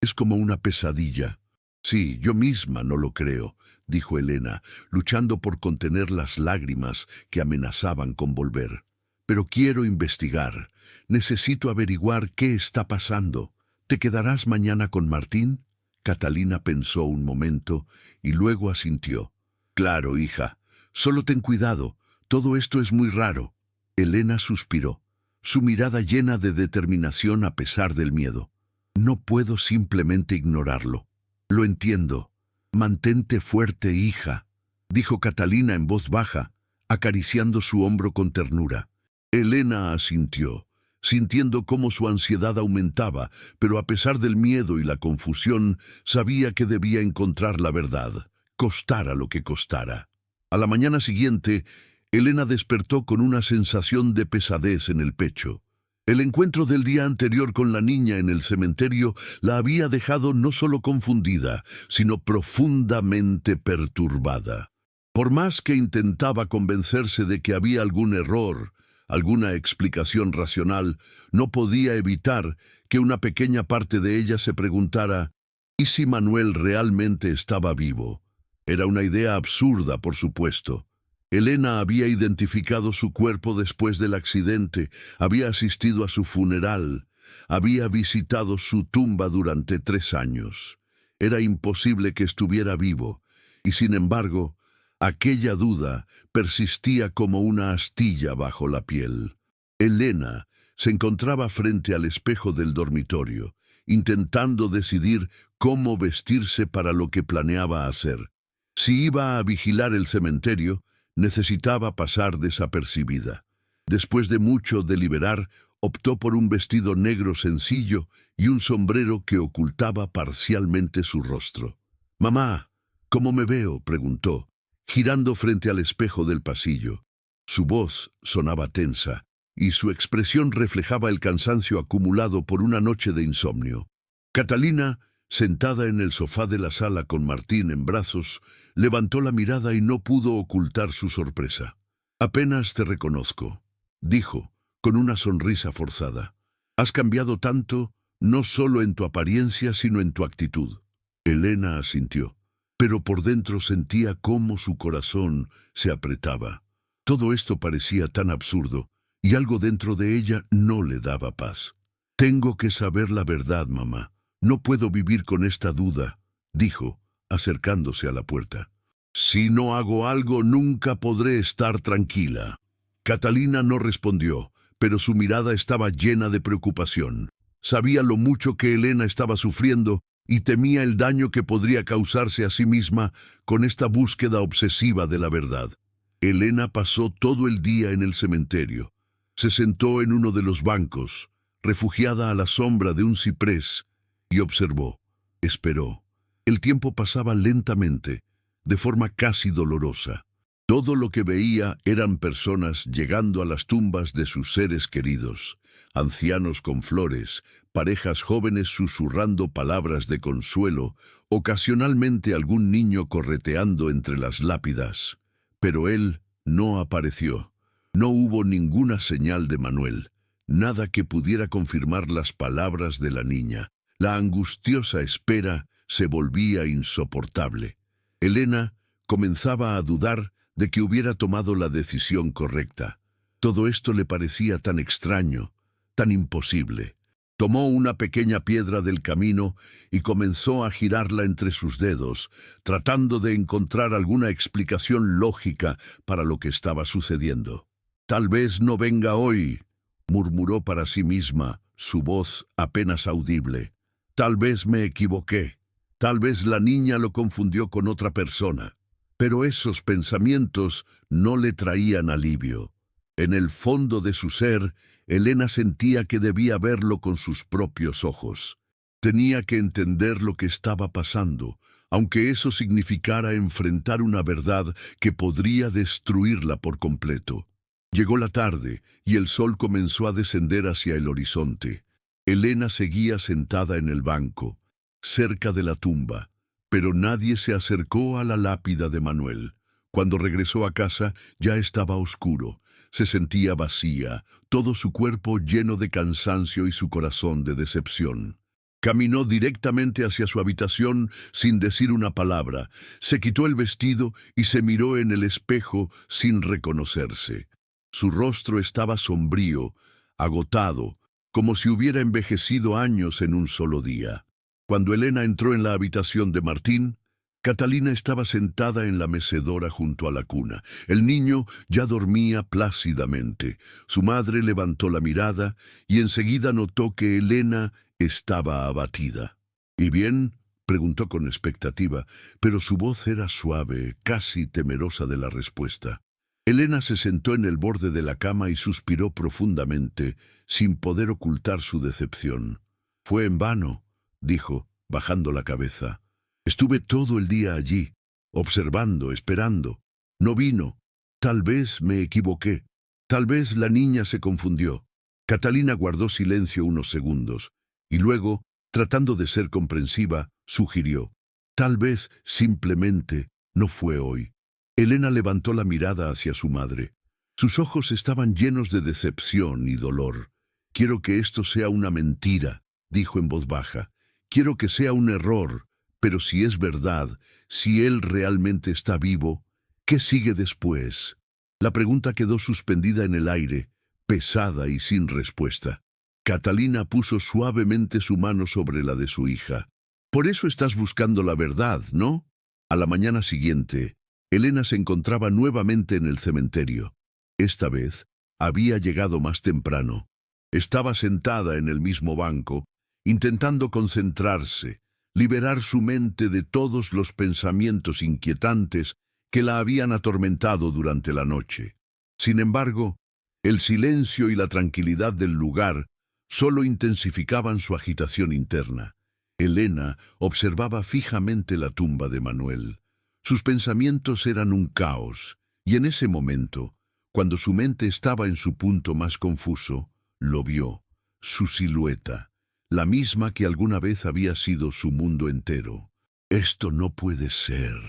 [SPEAKER 1] Es como una pesadilla». «Sí, yo misma no lo creo», dijo Elena, luchando por contener las lágrimas que amenazaban con volver. «Pero quiero investigar. Necesito averiguar qué está pasando. ¿Te quedarás mañana con Martín?» Catalina pensó un momento y luego asintió. «Claro, hija. Solo ten cuidado. Todo esto es muy raro». Elena suspiró, su mirada llena de determinación a pesar del miedo. «No puedo simplemente ignorarlo. Lo entiendo. Mantente fuerte, hija», dijo Catalina en voz baja, acariciando su hombro con ternura. Elena asintió, sintiendo cómo su ansiedad aumentaba, pero a pesar del miedo y la confusión, sabía que debía encontrar la verdad, costara lo que costara. A la mañana siguiente, Elena despertó con una sensación de pesadez en el pecho. El encuentro del día anterior con la niña en el cementerio la había dejado no solo confundida, sino profundamente perturbada. Por más que intentaba convencerse de que había algún error, alguna explicación racional, no podía evitar que una pequeña parte de ella se preguntara: ¿y si Manuel realmente estaba vivo? Era una idea absurda, por supuesto. Elena había identificado su cuerpo después del accidente, había asistido a su funeral, había visitado su tumba durante 3 años. Era imposible que estuviera vivo, y sin embargo, aquella duda persistía como una astilla bajo la piel. Elena se encontraba frente al espejo del dormitorio, intentando decidir cómo vestirse para lo que planeaba hacer. Si iba a vigilar el cementerio, necesitaba pasar desapercibida. Después de mucho deliberar, optó por un vestido negro sencillo y un sombrero que ocultaba parcialmente su rostro. «Mamá, ¿cómo me veo?», preguntó, girando frente al espejo del pasillo. Su voz sonaba tensa, y su expresión reflejaba el cansancio acumulado por una noche de insomnio. Catalina, sentada en el sofá de la sala con Martín en brazos, levantó la mirada y no pudo ocultar su sorpresa. «Apenas te reconozco», dijo, con una sonrisa forzada. «Has cambiado tanto, no solo en tu apariencia, sino en tu actitud». Elena asintió, pero por dentro sentía cómo su corazón se apretaba. Todo esto parecía tan absurdo, y algo dentro de ella no le daba paz. «Tengo que saber la verdad, mamá. No puedo vivir con esta duda», dijo, acercándose a la puerta. «Si no hago algo, nunca podré estar tranquila». Catalina no respondió, pero su mirada estaba llena de preocupación. Sabía lo mucho que Elena estaba sufriendo y temía el daño que podría causarse a sí misma con esta búsqueda obsesiva de la verdad. Elena pasó todo el día en el cementerio. Se sentó en uno de los bancos, refugiada a la sombra de un ciprés, y observó, esperó. El tiempo pasaba lentamente, de forma casi dolorosa. Todo lo que veía eran personas llegando a las tumbas de sus seres queridos, ancianos con flores, parejas jóvenes susurrando palabras de consuelo, ocasionalmente algún niño correteando entre las lápidas. Pero él no apareció. No hubo ninguna señal de Manuel, nada que pudiera confirmar las palabras de la niña. La angustiosa espera se volvía insoportable. Elena comenzaba a dudar de que hubiera tomado la decisión correcta. Todo esto le parecía tan extraño, tan imposible. Tomó una pequeña piedra del camino y comenzó a girarla entre sus dedos, tratando de encontrar alguna explicación lógica para lo que estaba sucediendo. «Tal vez no venga hoy», murmuró para sí misma, su voz apenas audible. «Tal vez me equivoqué. Tal vez la niña lo confundió con otra persona». Pero esos pensamientos no le traían alivio. En el fondo de su ser, Elena sentía que debía verlo con sus propios ojos. Tenía que entender lo que estaba pasando, aunque eso significara enfrentar una verdad que podría destruirla por completo. Llegó la tarde y el sol comenzó a descender hacia el horizonte. Elena seguía sentada en el banco, cerca de la tumba, Pero nadie se acercó a la lápida de Manuel. Cuando regresó a casa ya estaba oscuro. Se sentía vacía, todo su cuerpo lleno de cansancio y su corazón de decepción. Caminó directamente hacia su habitación sin decir una palabra. Se quitó el vestido y se miró en el espejo sin reconocerse. Su rostro estaba sombrío, agotado, como si hubiera envejecido años en un solo día. Cuando Elena entró en la habitación de Martín, Catalina estaba sentada en la mecedora junto a la cuna. El niño ya dormía plácidamente. Su madre levantó la mirada y enseguida notó que Elena estaba abatida. ¿Y bien?, preguntó con expectativa, pero su voz era suave, casi temerosa de la respuesta. Elena se sentó en el borde de la cama y suspiró profundamente, sin poder ocultar su decepción. «Fue en vano», dijo, bajando la cabeza. «Estuve todo el día allí, observando, esperando. No vino. Tal vez me equivoqué. Tal vez la niña se confundió». Catalina guardó silencio unos segundos, y luego, tratando de ser comprensiva, sugirió: «Tal vez, simplemente, no fue hoy». Elena levantó la mirada hacia su madre. Sus ojos estaban llenos de decepción y dolor. «Quiero que esto sea una mentira», dijo en voz baja. «Quiero que sea un error, pero si es verdad, si él realmente está vivo, ¿qué sigue después?». La pregunta quedó suspendida en el aire, pesada y sin respuesta. Catalina puso suavemente su mano sobre la de su hija. «Por eso estás buscando la verdad, ¿no?». A la mañana siguiente, Elena se encontraba nuevamente en el cementerio. Esta vez, había llegado más temprano. Estaba sentada en el mismo banco, intentando concentrarse, liberar su mente de todos los pensamientos inquietantes que la habían atormentado durante la noche. Sin embargo, el silencio y la tranquilidad del lugar solo intensificaban su agitación interna. Elena observaba fijamente la tumba de Manuel. Sus pensamientos eran un caos, y en ese momento, cuando su mente estaba en su punto más confuso, lo vio, su silueta, la misma que alguna vez había sido su mundo entero. «Esto no puede ser»,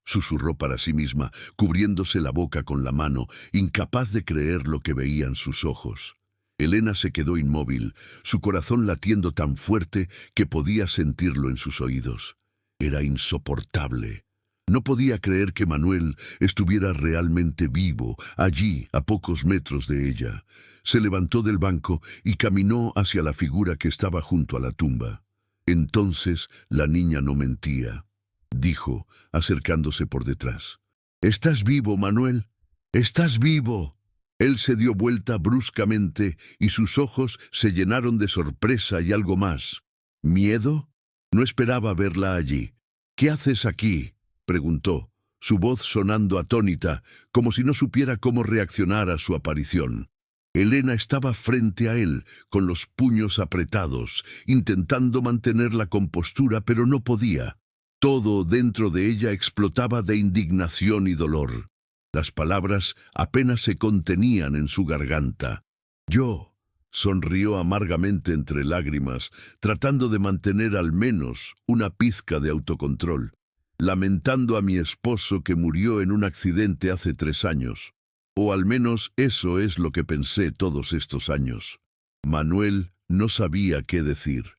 [SPEAKER 1] susurró para sí misma, cubriéndose la boca con la mano, incapaz de creer lo que veían sus ojos. Elena se quedó inmóvil, su corazón latiendo tan fuerte que podía sentirlo en sus oídos. Era insoportable. No podía creer que Manuel estuviera realmente vivo, allí, a pocos metros de ella. Se levantó del banco y caminó hacia la figura que estaba junto a la tumba. Entonces la niña no mentía, dijo, acercándose por detrás. «¿Estás vivo, Manuel? ¿Estás vivo?». Él se dio vuelta bruscamente y sus ojos se llenaron de sorpresa y algo más. ¿Miedo? No esperaba verla allí. «¿Qué haces aquí?», preguntó, su voz sonando atónita, como si no supiera cómo reaccionar a su aparición. Elena estaba frente a él, con los puños apretados, intentando mantener la compostura, pero no podía. Todo dentro de ella explotaba de indignación y dolor. Las palabras apenas se contenían en su garganta. «Yo», sonrió amargamente entre lágrimas, tratando de mantener al menos una pizca de autocontrol. «Lamentando a mi esposo que murió en un accidente hace 3 años. O al menos eso es lo que pensé todos estos años». Manuel no sabía qué decir.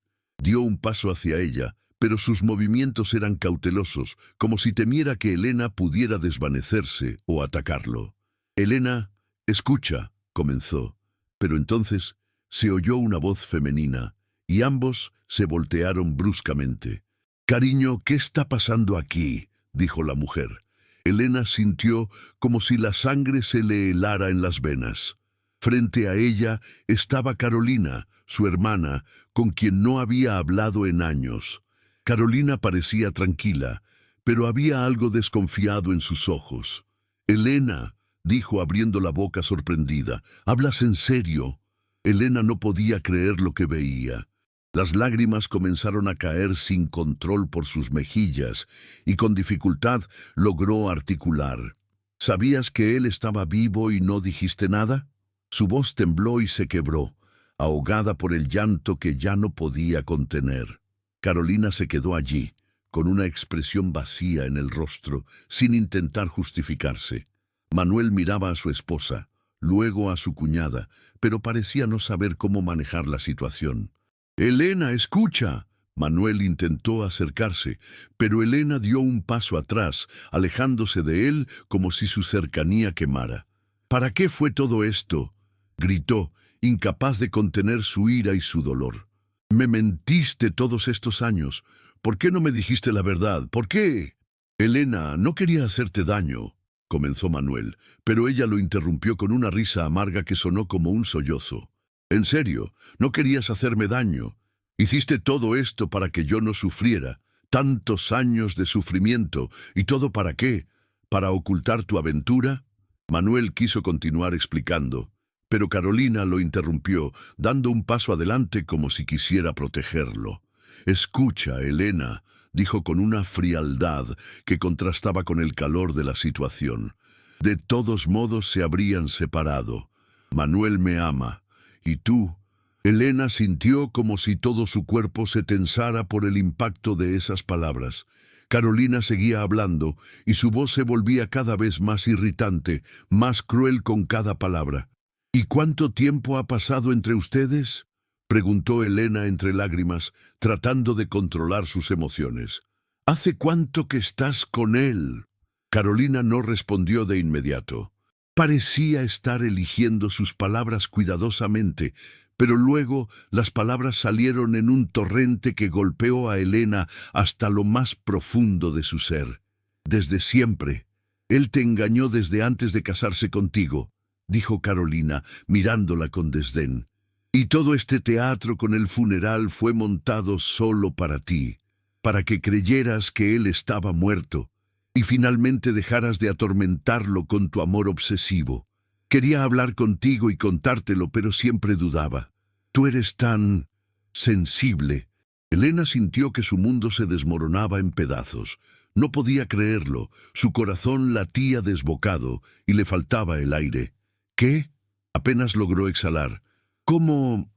[SPEAKER 1] Dio un paso hacia ella, pero sus movimientos eran cautelosos, como si temiera que Elena pudiera desvanecerse o atacarlo. «Elena, escucha», comenzó, pero entonces se oyó una voz femenina, y ambos se voltearon bruscamente. «Cariño, ¿qué está pasando aquí?», dijo la mujer. Elena sintió como si la sangre se le helara en las venas. Frente a ella estaba Carolina, su hermana, con quien no había hablado en años. Carolina parecía tranquila, pero había algo desconfiado en sus ojos. «Elena», dijo abriendo la boca sorprendida, «¿hablas en serio?». Elena no podía creer lo que veía. Las lágrimas comenzaron a caer sin control por sus mejillas y con dificultad logró articular. «¿Sabías que él estaba vivo y no dijiste nada?». Su voz tembló y se quebró, ahogada por el llanto que ya no podía contener. Carolina se quedó allí, con una expresión vacía en el rostro, sin intentar justificarse. Manuel miraba a su esposa, luego a su cuñada, pero parecía no saber cómo manejar la situación. «Elena, escucha». Manuel intentó acercarse, pero Elena dio un paso atrás, alejándose de él como si su cercanía quemara. «¿Para qué fue todo esto?», gritó, incapaz de contener su ira y su dolor. «Me mentiste todos estos años. ¿Por qué no me dijiste la verdad? ¿Por qué?» «Elena, no quería hacerte daño», comenzó Manuel, pero ella lo interrumpió con una risa amarga que sonó como un sollozo. «En serio, no querías hacerme daño. Hiciste todo esto para que yo no sufriera. Tantos años de sufrimiento. ¿Y todo para qué? ¿Para ocultar tu aventura?». Manuel quiso continuar explicando, pero Carolina lo interrumpió, dando un paso adelante como si quisiera protegerlo. «Escucha, Elena», dijo con una frialdad que contrastaba con el calor de la situación. «De todos modos se habrían separado. Manuel me ama. ¿Y tú?». Elena sintió como si todo su cuerpo se tensara por el impacto de esas palabras. Carolina seguía hablando, y su voz se volvía cada vez más irritante, más cruel con cada palabra. «¿Y cuánto tiempo ha pasado entre ustedes?», preguntó Elena entre lágrimas, tratando de controlar sus emociones. «¿Hace cuánto que estás con él?». Carolina no respondió de inmediato. Parecía estar eligiendo sus palabras cuidadosamente, pero luego las palabras salieron en un torrente que golpeó a Elena hasta lo más profundo de su ser. «Desde siempre. Él te engañó desde antes de casarse contigo», dijo Carolina, mirándola con desdén. «Y todo este teatro con el funeral fue montado solo para ti, para que creyeras que él estaba muerto, y finalmente dejaras de atormentarlo con tu amor obsesivo. Quería hablar contigo y contártelo, pero siempre dudaba. Tú eres tan sensible». Elena sintió que su mundo se desmoronaba en pedazos. No podía creerlo, su corazón latía desbocado y le faltaba el aire. «¿Qué?», apenas logró exhalar. ¿Cómo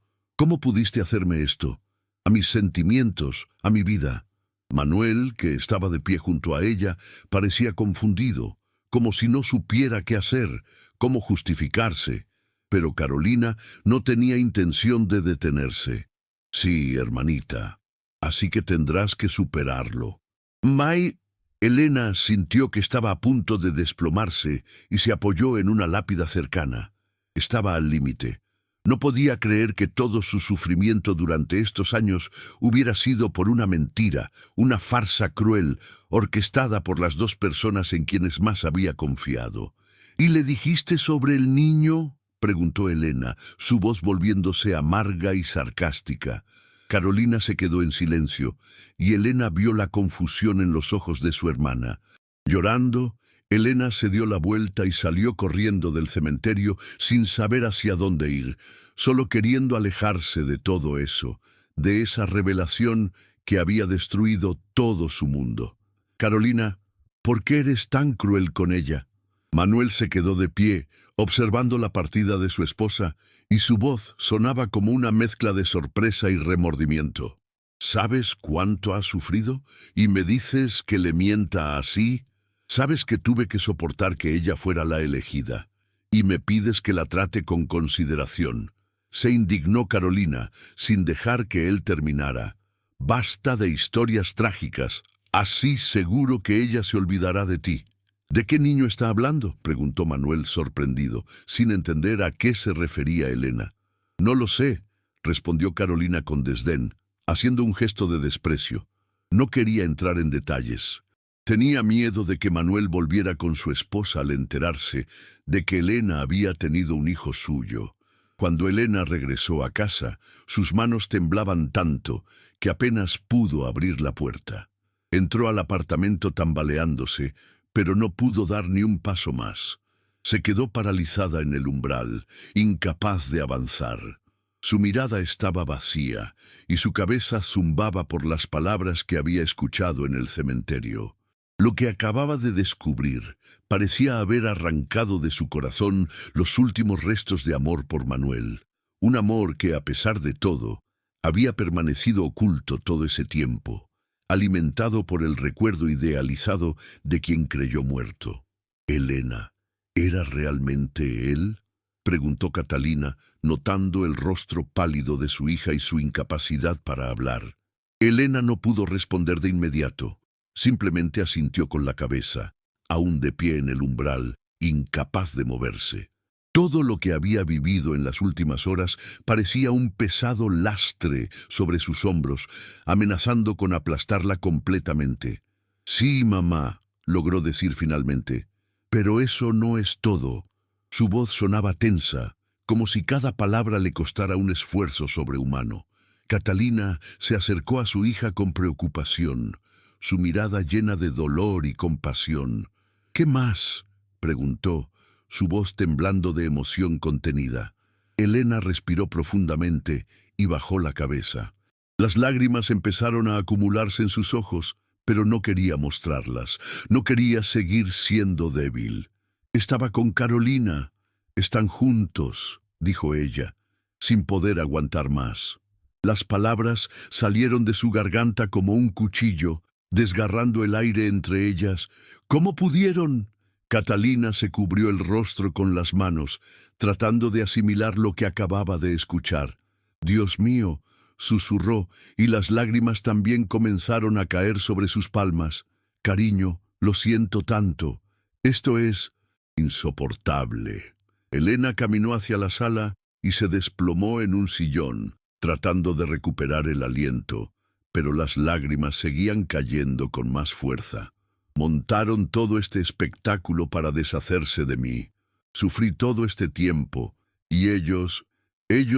[SPEAKER 1] pudiste hacerme esto? A mis sentimientos, a mi vida». Manuel, que estaba de pie junto a ella, parecía confundido, como si no supiera qué hacer, cómo justificarse. Pero Carolina no tenía intención de detenerse. «Sí, hermanita, así que tendrás que superarlo». Elena sintió que estaba a punto de desplomarse y se apoyó en una lápida cercana. Estaba al límite. No podía creer que todo su sufrimiento durante estos años hubiera sido por una mentira, una farsa cruel, orquestada por las dos personas en quienes más había confiado. «¿Y le dijiste sobre el niño?», preguntó Elena, su voz volviéndose amarga y sarcástica. Carolina se quedó en silencio, y Elena vio la confusión en los ojos de su hermana. Llorando, Elena se dio la vuelta y salió corriendo del cementerio sin saber hacia dónde ir, solo queriendo alejarse de todo eso, de esa revelación que había destruido todo su mundo. «Carolina, ¿por qué eres tan cruel con ella?». Manuel se quedó de pie, observando la partida de su esposa, y su voz sonaba como una mezcla de sorpresa y remordimiento. «¿Sabes cuánto ha sufrido? ¿Y me dices que le mienta así? Sabes que tuve que soportar que ella fuera la elegida, y me pides que la trate con consideración». Se indignó Carolina, sin dejar que él terminara. «Basta de historias trágicas. Así seguro que ella se olvidará de ti». «¿De qué niño está hablando?», preguntó Manuel sorprendido, sin entender a qué se refería Elena. «No lo sé», respondió Carolina con desdén, haciendo un gesto de desprecio. No quería entrar en detalles. Tenía miedo de que Manuel volviera con su esposa al enterarse de que Elena había tenido un hijo suyo. Cuando Elena regresó a casa, sus manos temblaban tanto que apenas pudo abrir la puerta. Entró al apartamento tambaleándose, pero no pudo dar ni un paso más. Se quedó paralizada en el umbral, incapaz de avanzar. Su mirada estaba vacía y su cabeza zumbaba por las palabras que había escuchado en el cementerio. Lo que acababa de descubrir parecía haber arrancado de su corazón los últimos restos de amor por Manuel. Un amor que, a pesar de todo, había permanecido oculto todo ese tiempo. alimentado por el recuerdo idealizado de quien creyó muerto. «Elena, ¿era realmente él?», preguntó Catalina, notando el rostro pálido de su hija y su incapacidad para hablar. Elena no pudo responder de inmediato. Simplemente asintió con la cabeza, aún de pie en el umbral, incapaz de moverse. Todo lo que había vivido en las últimas horas parecía un pesado lastre sobre sus hombros, amenazando con aplastarla completamente. «Sí, mamá», logró decir finalmente, «pero eso no es todo». Su voz sonaba tensa, como si cada palabra le costara un esfuerzo sobrehumano. Catalina se acercó a su hija con preocupación, su mirada llena de dolor y compasión. «¿Qué más?», preguntó, su voz temblando de emoción contenida. Elena respiró profundamente y bajó la cabeza. Las lágrimas empezaron a acumularse en sus ojos, pero no quería mostrarlas. No quería seguir siendo débil. «Estaba con Carolina. Están juntos», dijo ella, sin poder aguantar más. Las palabras salieron de su garganta como un cuchillo, desgarrando el aire entre ellas. «¿Cómo pudieron?». Catalina se cubrió el rostro con las manos, tratando de asimilar lo que acababa de escuchar. «Dios mío», susurró, y las lágrimas también comenzaron a caer sobre sus palmas. «Cariño, lo siento tanto. Esto es insoportable». Elena caminó hacia la sala y se desplomó en un sillón, tratando de recuperar el aliento, pero las lágrimas seguían cayendo con más fuerza. «Montaron todo este espectáculo para deshacerse de mí. Sufrí todo este tiempo, y ellos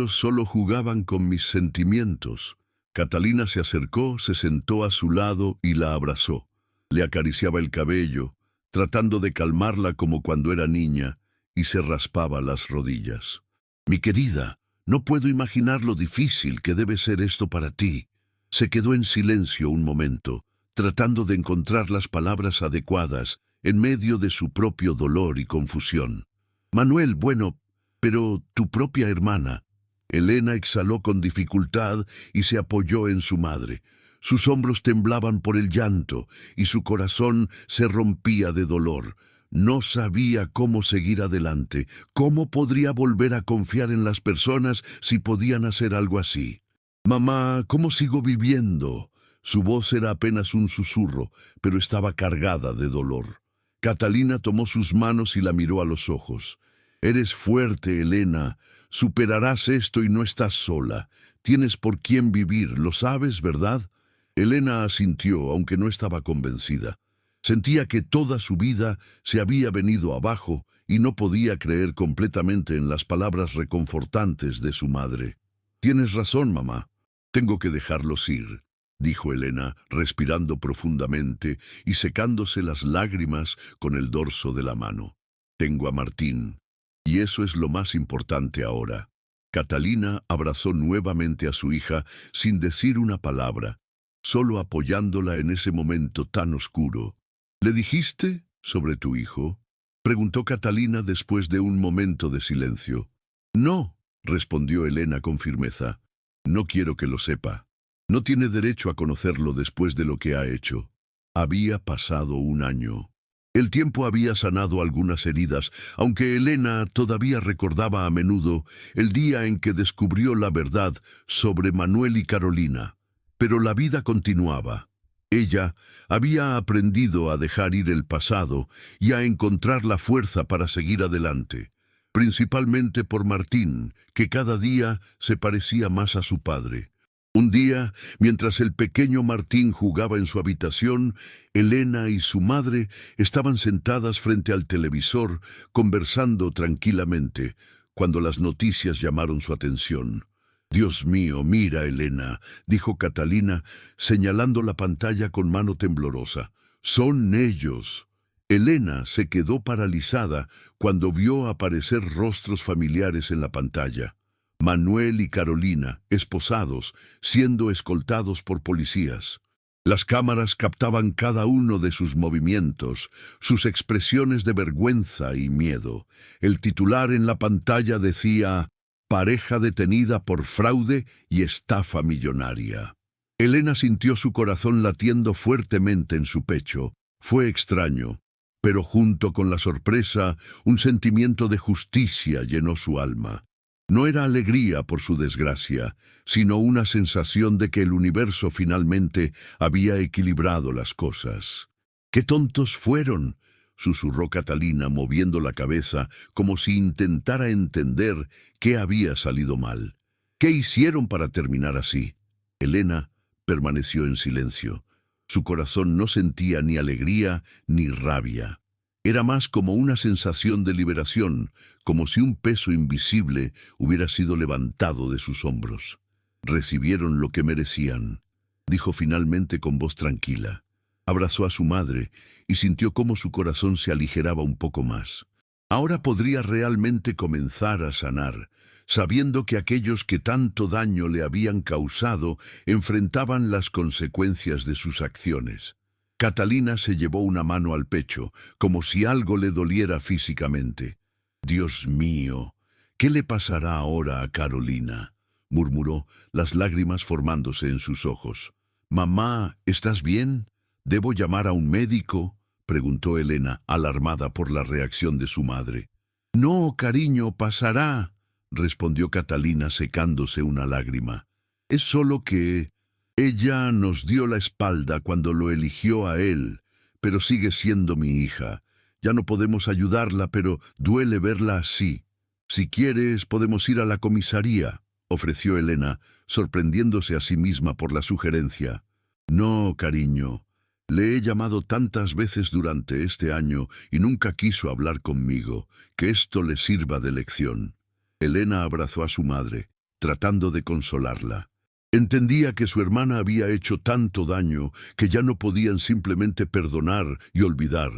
[SPEAKER 1] solo jugaban con mis sentimientos». Catalina se acercó, se sentó a su lado y la abrazó. Le acariciaba el cabello, tratando de calmarla como cuando era niña, y se raspaba las rodillas. «Mi querida, no puedo imaginar lo difícil que debe ser esto para ti». Se quedó en silencio un momento, tratando de encontrar las palabras adecuadas en medio de su propio dolor y confusión. «Manuel, bueno, pero tu propia hermana». Elena exhaló con dificultad y se apoyó en su madre. Sus hombros temblaban por el llanto y su corazón se rompía de dolor. No sabía cómo seguir adelante, cómo podría volver a confiar en las personas si podían hacer algo así. «Mamá, ¿cómo sigo viviendo?». Su voz era apenas un susurro, pero estaba cargada de dolor. Catalina tomó sus manos y la miró a los ojos. «Eres fuerte, Elena. Superarás esto y no estás sola. Tienes por quién vivir, ¿lo sabes, verdad?». Elena asintió, aunque no estaba convencida. Sentía que toda su vida se había venido abajo y no podía creer completamente en las palabras reconfortantes de su madre. «Tienes razón, mamá. Tengo que dejarlos ir», dijo Elena, respirando profundamente y secándose las lágrimas con el dorso de la mano. «Tengo a Martín, y eso es lo más importante ahora». Catalina abrazó nuevamente a su hija sin decir una palabra, solo apoyándola en ese momento tan oscuro. «¿Le dijiste sobre tu hijo?», preguntó Catalina después de un momento de silencio. «No», respondió Elena con firmeza. «No quiero que lo sepa. No tiene derecho a conocerlo después de lo que ha hecho». Había pasado un año. El tiempo había sanado algunas heridas, aunque Elena todavía recordaba a menudo el día en que descubrió la verdad sobre Manuel y Carolina. Pero la vida continuaba. Ella había aprendido a dejar ir el pasado y a encontrar la fuerza para seguir adelante, principalmente por Martín, que cada día se parecía más a su padre. Un día, mientras el pequeño Martín jugaba en su habitación, Elena y su madre estaban sentadas frente al televisor, conversando tranquilamente, cuando las noticias llamaron su atención. «Dios mío, mira, Elena», dijo Catalina, señalando la pantalla con mano temblorosa. «Son ellos». Elena se quedó paralizada cuando vio aparecer rostros familiares en la pantalla. Manuel y Carolina, esposados, siendo escoltados por policías. Las cámaras captaban cada uno de sus movimientos, sus expresiones de vergüenza y miedo. El titular en la pantalla decía: «Pareja detenida por fraude y estafa millonaria». Elena sintió su corazón latiendo fuertemente en su pecho. Fue extraño, pero junto con la sorpresa, un sentimiento de justicia llenó su alma. No era alegría por su desgracia, sino una sensación de que el universo finalmente había equilibrado las cosas. ¡Qué tontos fueron!, susurró Catalina moviendo la cabeza como si intentara entender qué había salido mal. ¿Qué hicieron para terminar así? Elena permaneció en silencio. Su corazón no sentía ni alegría ni rabia. Era más como una sensación de liberación, como si un peso invisible hubiera sido levantado de sus hombros. Recibieron lo que merecían, dijo finalmente con voz tranquila. Abrazó a su madre y sintió cómo su corazón se aligeraba un poco más. Ahora podría realmente comenzar a sanar, sabiendo que aquellos que tanto daño le habían causado enfrentaban las consecuencias de sus acciones. Catalina se llevó una mano al pecho, como si algo le doliera físicamente. «Dios mío, ¿qué le pasará ahora a Carolina?», murmuró, las lágrimas formándose en sus ojos. «Mamá, ¿estás bien? ¿Debo llamar a un médico?», preguntó Elena, alarmada por la reacción de su madre. «No, cariño, pasará», respondió Catalina secándose una lágrima. «Es solo que ella nos dio la espalda cuando lo eligió a él, pero sigue siendo mi hija. Ya no podemos ayudarla, pero duele verla así. Si quieres, podemos ir a la comisaría», ofreció Elena, sorprendiéndose a sí misma por la sugerencia. «No, cariño. Le he llamado tantas veces durante este año y nunca quiso hablar conmigo. Que esto le sirva de lección». Elena abrazó a su madre, tratando de consolarla. Entendía que su hermana había hecho tanto daño que ya no podían simplemente perdonar y olvidar,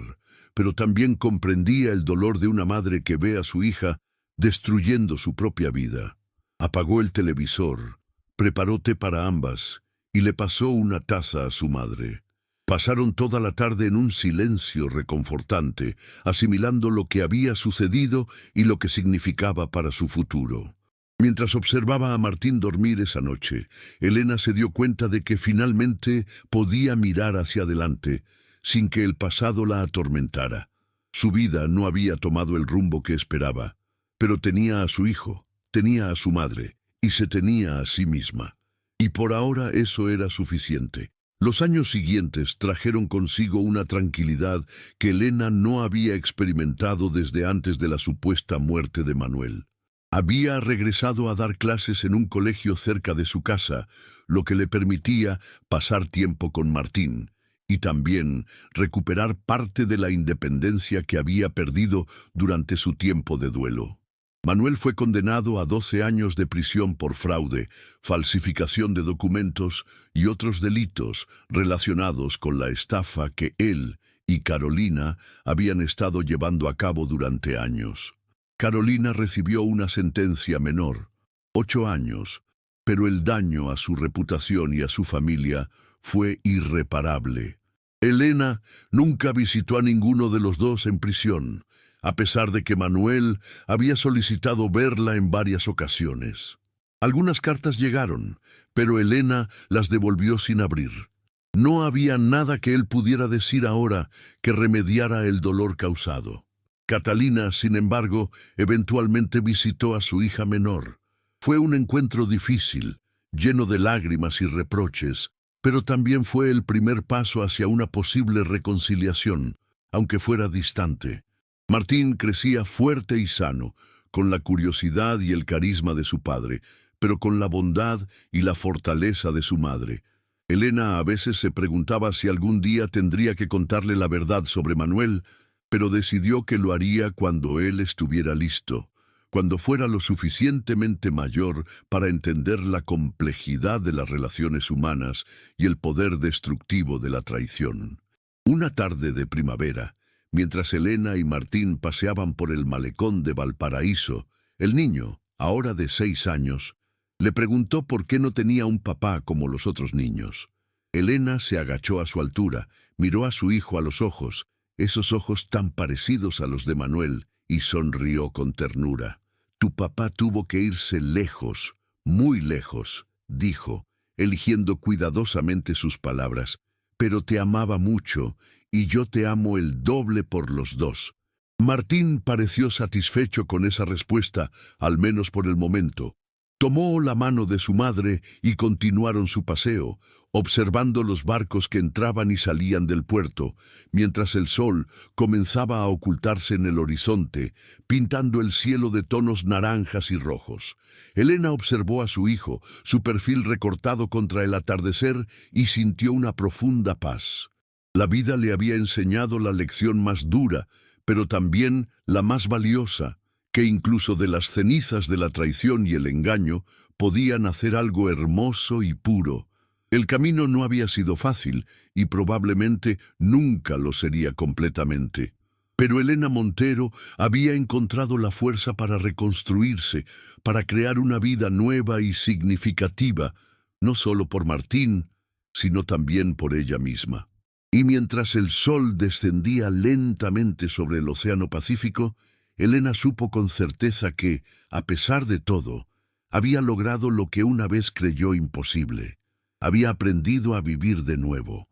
[SPEAKER 1] pero también comprendía el dolor de una madre que ve a su hija destruyendo su propia vida. Apagó el televisor, preparó té para ambas y le pasó una taza a su madre. Pasaron toda la tarde en un silencio reconfortante, asimilando lo que había sucedido y lo que significaba para su futuro. Mientras observaba a Martín dormir esa noche, Elena se dio cuenta de que finalmente podía mirar hacia adelante, sin que el pasado la atormentara. Su vida no había tomado el rumbo que esperaba, pero tenía a su hijo, tenía a su madre, y se tenía a sí misma. Y por ahora eso era suficiente. Los años siguientes trajeron consigo una tranquilidad que Elena no había experimentado desde antes de la supuesta muerte de Manuel. Había regresado a dar clases en un colegio cerca de su casa, lo que le permitía pasar tiempo con Martín y también recuperar parte de la independencia que había perdido durante su tiempo de duelo. Manuel fue condenado a 12 años de prisión por fraude, falsificación de documentos y otros delitos relacionados con la estafa que él y Carolina habían estado llevando a cabo durante años. Carolina recibió una sentencia menor, 8 años, pero el daño a su reputación y a su familia fue irreparable. Elena nunca visitó a ninguno de los dos en prisión, a pesar de que Manuel había solicitado verla en varias ocasiones. Algunas cartas llegaron, pero Elena las devolvió sin abrir. No había nada que él pudiera decir ahora que remediara el dolor causado. Catalina, sin embargo, eventualmente visitó a su hija menor. Fue un encuentro difícil, lleno de lágrimas y reproches, pero también fue el primer paso hacia una posible reconciliación, aunque fuera distante. Martín crecía fuerte y sano, con la curiosidad y el carisma de su padre, pero con la bondad y la fortaleza de su madre. Elena a veces se preguntaba si algún día tendría que contarle la verdad sobre Manuel, pero decidió que lo haría cuando él estuviera listo, cuando fuera lo suficientemente mayor para entender la complejidad de las relaciones humanas y el poder destructivo de la traición. Una tarde de primavera, mientras Elena y Martín paseaban por el malecón de Valparaíso, el niño, ahora de 6 años, le preguntó por qué no tenía un papá como los otros niños. Elena se agachó a su altura, miró a su hijo a los ojos, esos ojos tan parecidos a los de Manuel, y sonrió con ternura. «Tu papá tuvo que irse lejos, muy lejos», dijo, eligiendo cuidadosamente sus palabras. Pero te amaba mucho, y yo te amo el doble por los dos. Martín pareció satisfecho con esa respuesta, al menos por el momento. Tomó la mano de su madre y continuaron su paseo, observando los barcos que entraban y salían del puerto, mientras el sol comenzaba a ocultarse en el horizonte, pintando el cielo de tonos naranjas y rojos. Elena observó a su hijo, su perfil recortado contra el atardecer, y sintió una profunda paz. La vida le había enseñado la lección más dura, pero también la más valiosa, que incluso de las cenizas de la traición y el engaño podían hacer algo hermoso y puro. El camino no había sido fácil y probablemente nunca lo sería completamente. Pero Elena Montero había encontrado la fuerza para reconstruirse, para crear una vida nueva y significativa, no solo por Martín, sino también por ella misma. Y mientras el sol descendía lentamente sobre el Océano Pacífico, Elena supo con certeza que, a pesar de todo, había logrado lo que una vez creyó imposible. Había aprendido a vivir de nuevo.